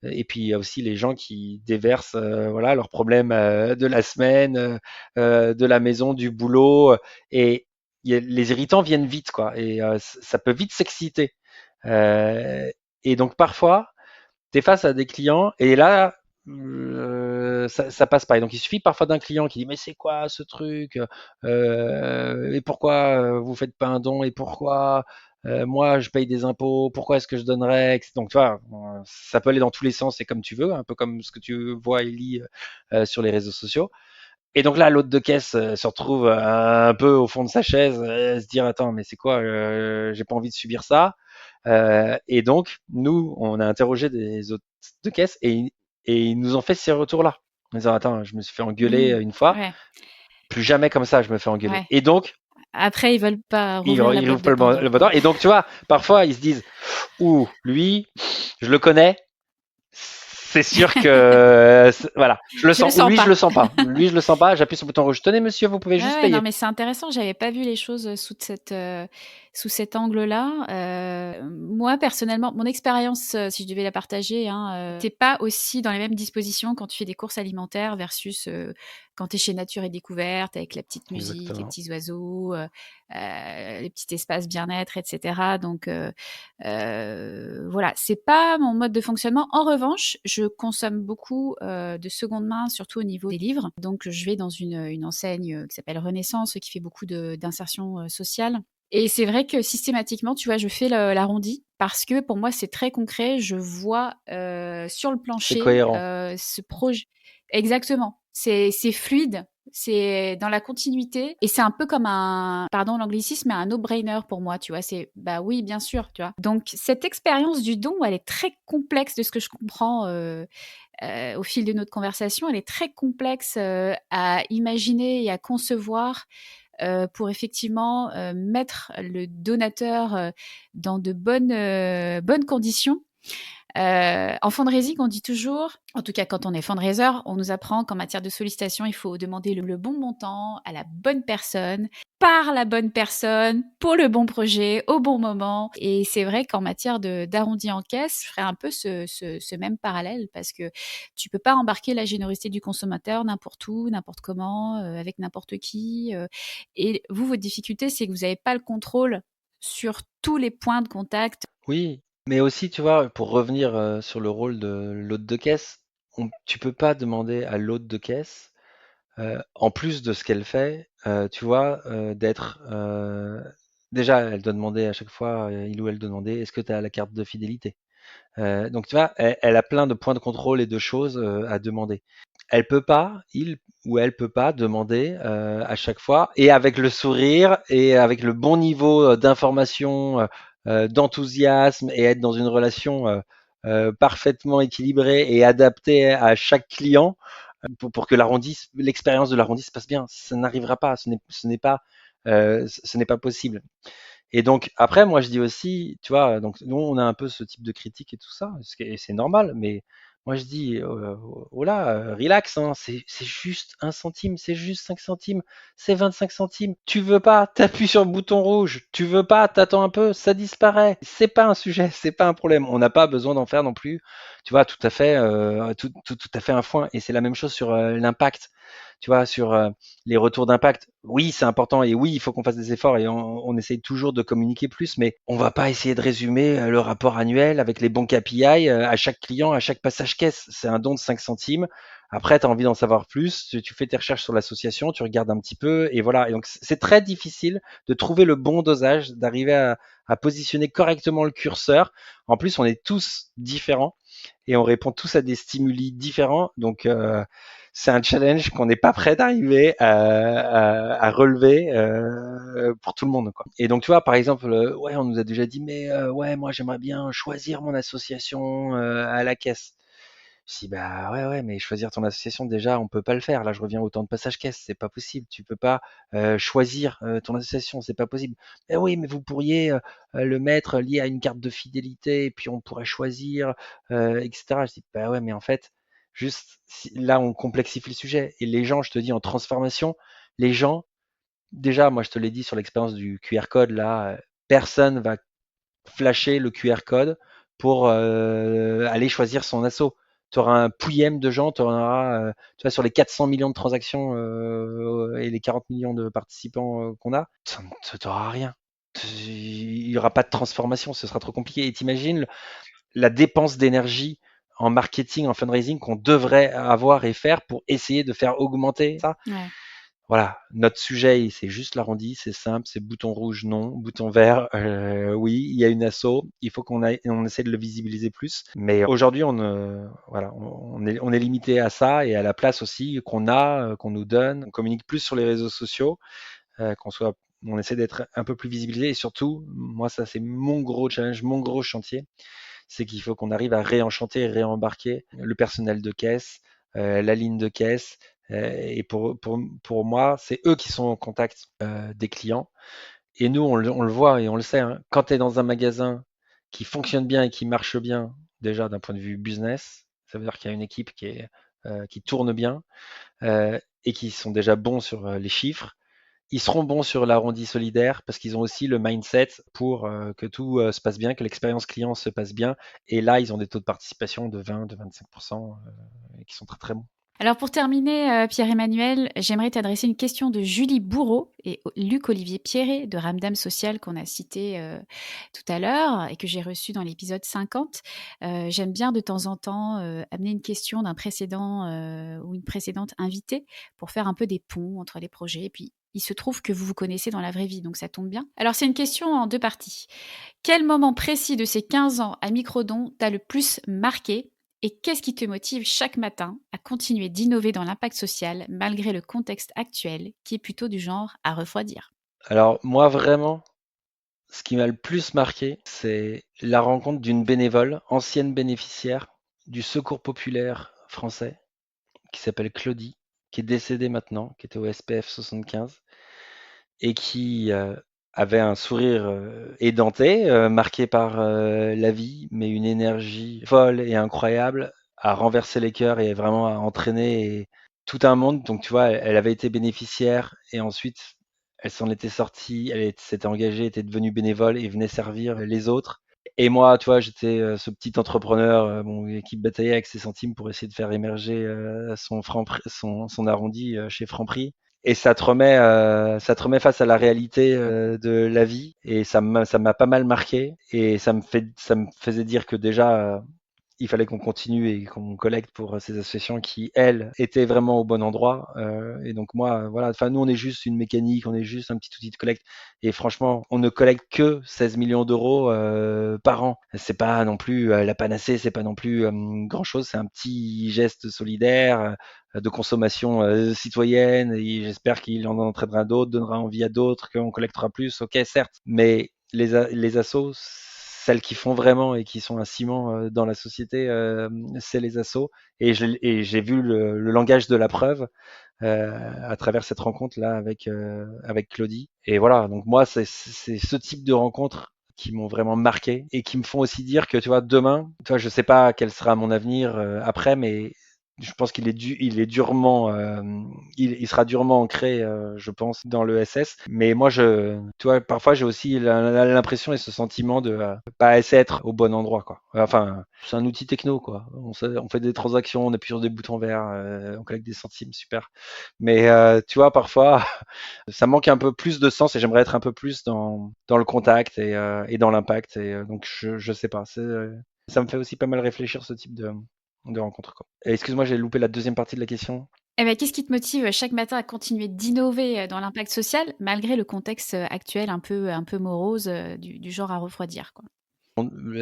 Et puis il y a aussi les gens qui déversent voilà, leurs problèmes de la semaine, de la maison, du boulot. Et les irritants viennent vite, quoi. Et ça peut vite s'exciter. Euh, et donc parfois, tu es face à des clients et là, ça passe pas. Et donc, il suffit parfois d'un client qui dit, mais c'est quoi ce truc? Et pourquoi vous faites pas un don? Et pourquoi moi, je paye des impôts? Pourquoi est-ce que je donnerais? Donc, tu vois, ça peut aller dans tous les sens et comme tu veux, un peu comme ce que tu vois et lis sur les réseaux sociaux. Et donc là, l'hôte de caisse se retrouve un peu au fond de sa chaise, se dire attends, mais c'est quoi, j'ai pas envie de subir ça. Et donc, nous, on a interrogé des hôtes de caisse et ils nous ont fait ces retours-là. En disant attends, je me suis fait engueuler Mmh. une fois, Ouais, plus jamais comme ça, je me fais engueuler. ouais. Et donc, Après, ils veulent pas ils rouvrir la boîte n'ouvrent de pas le Pandore, quoi. bottin. Et donc, tu vois, parfois, ils se disent ouh, lui, je le connais, c'est sûr que voilà, je le Je le sens. Ou sens lui, je pas. le sens pas. Lui, je le sens pas. J'appuie sur le bouton rouge. Tenez, monsieur, vous pouvez juste Ouais, non, payer. mais c'est intéressant. J'avais pas vu les choses sous cet angle-là. Moi, personnellement, mon expérience, si je devais la partager, hein, t'es pas aussi dans les mêmes dispositions quand tu fais des courses alimentaires versus quand tu es chez Nature et Découverte avec la petite musique, les Exactement. petits oiseaux, les petits espaces bien-être, etc. Donc voilà, c'est pas mon mode de fonctionnement. En revanche, je consomme beaucoup de seconde main, surtout au niveau des livres. Donc, je vais dans une enseigne qui s'appelle Renaissance, qui fait beaucoup d'insertion sociale. Et c'est vrai que systématiquement, tu vois, je fais l'arrondi parce que pour moi, c'est très concret. Je vois sur le C'est plancher cohérent. ce projet. Exactement. C'est fluide, c'est dans la continuité et c'est un peu comme un, pardon l'anglicisme, mais un no-brainer pour moi, tu vois. C'est bah oui, bien sûr, tu vois. Donc cette expérience du don, elle est très complexe de ce que je comprends au fil de notre conversation. Elle est très complexe à imaginer et à concevoir pour effectivement mettre le donateur dans de bonnes conditions. En fundraising, on dit toujours, en tout cas quand on est fundraiser, on nous apprend qu'en matière de sollicitation, il faut demander le bon montant à la bonne personne, par la bonne personne, pour le bon projet, au bon moment. Et c'est vrai qu'en matière d'arrondi en caisse, je ferais un peu ce même parallèle parce que tu peux pas embarquer la générosité du consommateur n'importe où, n'importe comment, avec n'importe qui. Et vous, votre difficulté, c'est que vous n'avez pas le contrôle sur tous les points de contact. Oui, mais aussi, tu vois, pour revenir sur le rôle de l'hôte de caisse, tu peux pas demander à l'hôte de caisse, en plus de ce qu'elle fait, tu vois, d'être... déjà, elle doit demander à chaque fois, il ou elle doit demander, est-ce que tu as la carte de fidélité? Donc, tu vois, elle a plein de points de contrôle et de choses à demander. Elle peut pas, il ou elle peut pas demander à chaque fois, et avec le sourire et avec le bon niveau d'information, d'enthousiasme et être dans une relation parfaitement équilibrée et adaptée à chaque client pour que l'expérience de l'arrondi se passe bien. Ça n'arrivera pas, ce n'est pas possible. Et donc après, moi je dis aussi, tu vois, donc nous on a un peu ce type de critique et tout ça, et c'est normal, mais moi je dis, oh là, relax, hein, c'est juste un centime, c'est juste 5 centimes, c'est 25 centimes. Tu veux pas, t'appuies sur le bouton rouge, tu veux pas, t'attends un peu, ça disparaît. C'est pas un sujet, c'est pas un problème. On n'a pas besoin d'en faire non plus, tu vois, tout à fait un foin. Et c'est la même chose sur l'impact, tu vois, sur les retours d'impact. Oui, c'est important et oui, il faut qu'on fasse des efforts et on essaye toujours de communiquer plus, mais on va pas essayer de résumer le rapport annuel avec les bons KPI à chaque client, à chaque passage caisse. C'est un don de 5 centimes. Après, tu as envie d'en savoir plus, tu fais tes recherches sur l'association, tu regardes un petit peu et voilà. Et donc, c'est très difficile de trouver le bon dosage, d'arriver à positionner correctement le curseur. En plus, on est tous différents et on répond tous à des stimuli différents. Donc, c'est un challenge qu'on n'est pas prêt d'arriver à relever pour tout le monde, quoi. Et donc, tu vois, par exemple, ouais, on nous a déjà dit, mais ouais, moi, j'aimerais bien choisir mon association à la caisse. Je dis, bah ouais, ouais, mais choisir ton association, déjà, on peut pas le faire. Là, je reviens au temps de passage caisse, c'est pas possible. Tu peux pas choisir ton association, c'est pas possible. Eh oui, mais vous pourriez le mettre lié à une carte de fidélité, et puis on pourrait choisir, etc. Je dis, bah ouais, mais en fait, juste là, on complexifie le sujet. Et les gens, je te dis, en transformation, les gens, déjà, moi, je te l'ai dit sur l'expérience du QR code, là, personne va flasher le QR code pour aller choisir son asso. Tu auras un pouillème de gens, tu auras, tu vois, sur les 400 millions de transactions et les 40 millions de participants qu'on a, tu n'auras rien. Il n'y aura pas de transformation, ce sera trop compliqué. Et t'imagines la dépense d'énergie en marketing, en fundraising qu'on devrait avoir et faire pour essayer de faire augmenter ça. Ouais. Voilà, notre sujet, c'est juste l'arrondi, c'est simple, c'est bouton rouge, non, bouton vert, oui, il y a une asso, il faut on essaie de le visibiliser plus. Mais aujourd'hui, voilà, on est limité à ça et à la place aussi qu'on nous donne. On communique plus sur les réseaux sociaux, on essaie d'être un peu plus visibilisé et surtout, moi, ça, c'est mon gros challenge, mon gros chantier, c'est qu'il faut qu'on arrive à réenchanter et réembarquer le personnel de caisse, la ligne de caisse. Et pour moi, c'est eux qui sont en contact des clients. Et nous, on le voit et on le sait, hein, quand tu es dans un magasin qui fonctionne bien et qui marche bien, déjà d'un point de vue business, ça veut dire qu'il y a une équipe qui tourne bien et qui sont déjà bons sur les chiffres. Ils seront bons sur l'arrondi solidaire parce qu'ils ont aussi le mindset pour que tout se passe bien, que l'expérience client se passe bien. Et là, ils ont des taux de participation de 20, de 25% qui sont très très bons. Alors pour terminer, Pierre-Emmanuel, j'aimerais t'adresser une question de Julie Bourreau et Luc-Olivier Pierret de Ramdam Social qu'on a cité tout à l'heure et que j'ai reçu dans l'épisode 50. J'aime bien de temps en temps amener une question d'un précédent ou une précédente invitée pour faire un peu des ponts entre les projets. Et puis, il se trouve que vous vous connaissez dans la vraie vie, donc ça tombe bien. Alors c'est une question en 2 parties. Quel moment précis de ces 15 ans à Microdon t'a le plus marqué ? Et qu'est-ce qui te motive chaque matin à continuer d'innover dans l'impact social malgré le contexte actuel qui est plutôt du genre à refroidir? Alors moi vraiment, ce qui m'a le plus marqué, c'est la rencontre d'une bénévole, ancienne bénéficiaire du Secours populaire français, qui s'appelle Claudie, qui est décédée maintenant, qui était au SPF 75 et qui avait un sourire édenté, marqué par la vie, mais une énergie folle et incroyable à renverser les cœurs et vraiment à entraîner tout un monde. Donc tu vois, elle avait été bénéficiaire et ensuite elle s'en était sortie, s'était engagée, était devenue bénévole et venait servir les autres. Et moi, tu vois, j'étais ce petit entrepreneur qui bataillait avec ses centimes pour essayer de faire émerger son arrondi chez Franprix. Et ça te remet face à la réalité de la vie et ça m'a pas mal marqué et ça me faisait dire que déjà il fallait qu'on continue et qu'on collecte pour ces associations qui, elles, étaient vraiment au bon endroit. Et donc moi, voilà, enfin nous on est juste une mécanique, on est juste un petit outil de collecte. Et franchement, on ne collecte que 16 millions d'euros par an. C'est pas non plus la panacée, c'est pas non plus grand-chose. C'est un petit geste solidaire de consommation citoyenne. Et j'espère qu'il en entraînera d'autres, donnera envie à d'autres, qu'on collectera plus. Ok, certes, mais les assos, celles qui font vraiment et qui sont un ciment dans la société, c'est les assos. Et j'ai vu le langage de la preuve à travers cette rencontre-là avec Claudie. Et voilà, donc moi, c'est ce type de rencontres qui m'ont vraiment marqué et qui me font aussi dire que, tu vois, demain, tu vois, je sais pas quel sera mon avenir après, mais je pense il est durement, il sera durement ancré, je pense, dans le SS. Mais moi, tu vois, parfois, j'ai aussi l'impression et ce sentiment de pas essayer d'être au bon endroit, quoi. Enfin, c'est un outil techno, quoi. On fait des transactions, on appuie sur des boutons verts, on collecte des centimes, super. Mais tu vois, parfois, ça manque un peu plus de sens et j'aimerais être un peu plus dans le contact et dans l'impact. Et donc, je sais pas. Ça me fait aussi pas mal réfléchir ce type de rencontres, quoi. Et excuse-moi, j'ai loupé la deuxième partie de la question. Eh ben, qu'est-ce qui te motive chaque matin à continuer d'innover dans l'impact social malgré le contexte actuel un peu morose du genre à refroidir, quoi?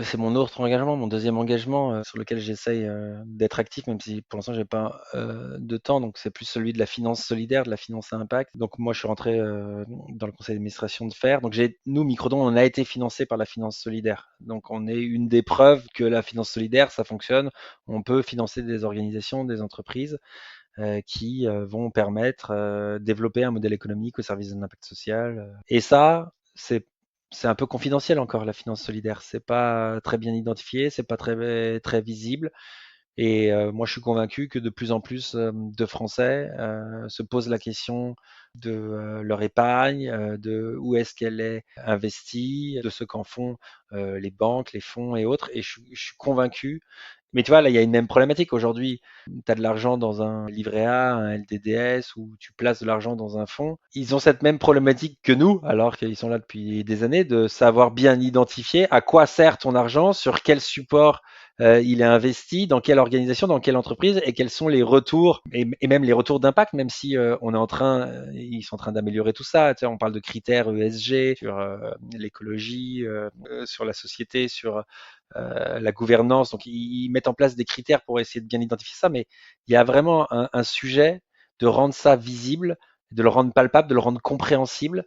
C'est mon autre engagement, mon deuxième engagement sur lequel j'essaye d'être actif, même si pour l'instant j'ai pas de temps. Donc c'est plus celui de la finance solidaire, de la finance à impact. Donc moi je suis rentré dans le conseil d'administration de FAIRE. Donc nous, Microdon, on a été financé par la finance solidaire. Donc on est une des preuves que la finance solidaire, ça fonctionne. On peut financer des organisations, des entreprises qui vont permettre de développer un modèle économique au service de l'impact social. Et ça, c'est un peu confidentiel encore, la finance solidaire. C'est pas très bien identifié, c'est pas très visible. Et moi, je suis convaincu que de plus en plus de Français se posent la question de leur épargne, de où est-ce qu'elle est investie, de ce qu'en font les banques, les fonds et autres. Et je suis convaincu. Mais tu vois, là, il y a une même problématique. Aujourd'hui, tu as de l'argent dans un livret A, un LDDS, ou tu places de l'argent dans un fonds. Ils ont cette même problématique que nous, alors qu'ils sont là depuis des années, de savoir bien identifier à quoi sert ton argent, sur quel support il est investi, dans quelle organisation, dans quelle entreprise, et quels sont les retours, et même les retours d'impact, même si ils sont en train d'améliorer tout ça. Tu sais, on parle de critères ESG sur l'écologie, sur la société, sur la gouvernance. Donc, ils mettent en place des critères pour essayer de bien identifier ça, mais il y a vraiment un sujet de rendre ça visible, de le rendre palpable, de le rendre compréhensible,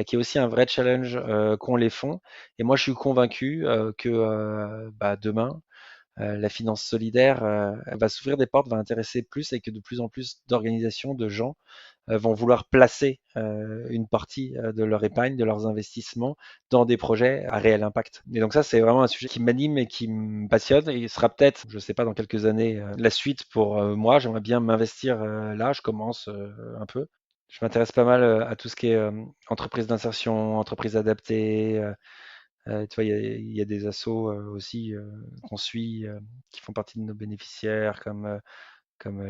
qui est aussi un vrai challenge qu'ont les fonds. Et moi, je suis convaincu que demain, la finance solidaire elle va s'ouvrir des portes, va intéresser plus, et que de plus en plus d'organisations, de gens vont vouloir placer une partie de leur épargne, de leurs investissements dans des projets à réel impact. Et donc ça, c'est vraiment un sujet qui m'anime et qui me passionne, et il sera peut-être, je ne sais pas, dans quelques années, la suite pour moi. J'aimerais bien m'investir là, je commence un peu. Je m'intéresse pas mal à tout ce qui est entreprise d'insertion, entreprise adaptée. Tu vois, il y a des assos aussi qu'on suit, qui font partie de nos bénéficiaires, comme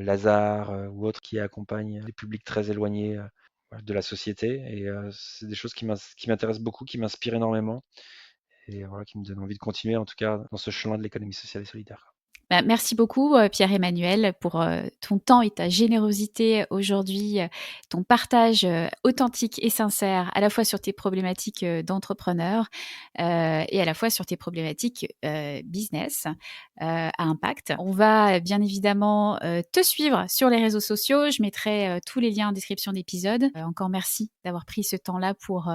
Lazare ou autres, qui accompagnent des publics très éloignés de la société. Et c'est des choses qui m'intéressent beaucoup, qui m'inspirent énormément, et voilà, qui me donnent envie de continuer, en tout cas, dans ce chemin de l'économie sociale et solidaire. Merci beaucoup Pierre-Emmanuel pour ton temps et ta générosité aujourd'hui, ton partage authentique et sincère à la fois sur tes problématiques d'entrepreneur et à la fois sur tes problématiques business à impact. On va bien évidemment te suivre sur les réseaux sociaux. Je mettrai tous les liens en description d'épisode. Encore merci d'avoir pris ce temps-là pour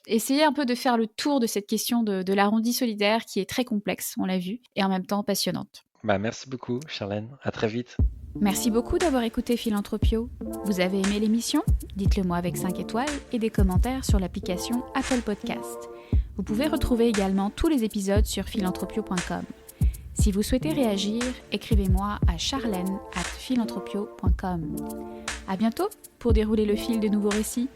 essayer un peu de faire le tour de cette question de l'arrondi solidaire qui est très complexe, on l'a vu, et en même temps passionnante. Merci beaucoup, Charlène. À très vite. Merci beaucoup d'avoir écouté Philanthropio. Vous avez aimé l'émission ? Dites-le moi avec 5 étoiles et des commentaires sur l'application Apple Podcast. Vous pouvez retrouver également tous les épisodes sur philanthropio.com. Si vous souhaitez réagir, écrivez-moi à charlène@philanthropio.com. À bientôt pour dérouler le fil de nouveaux récits.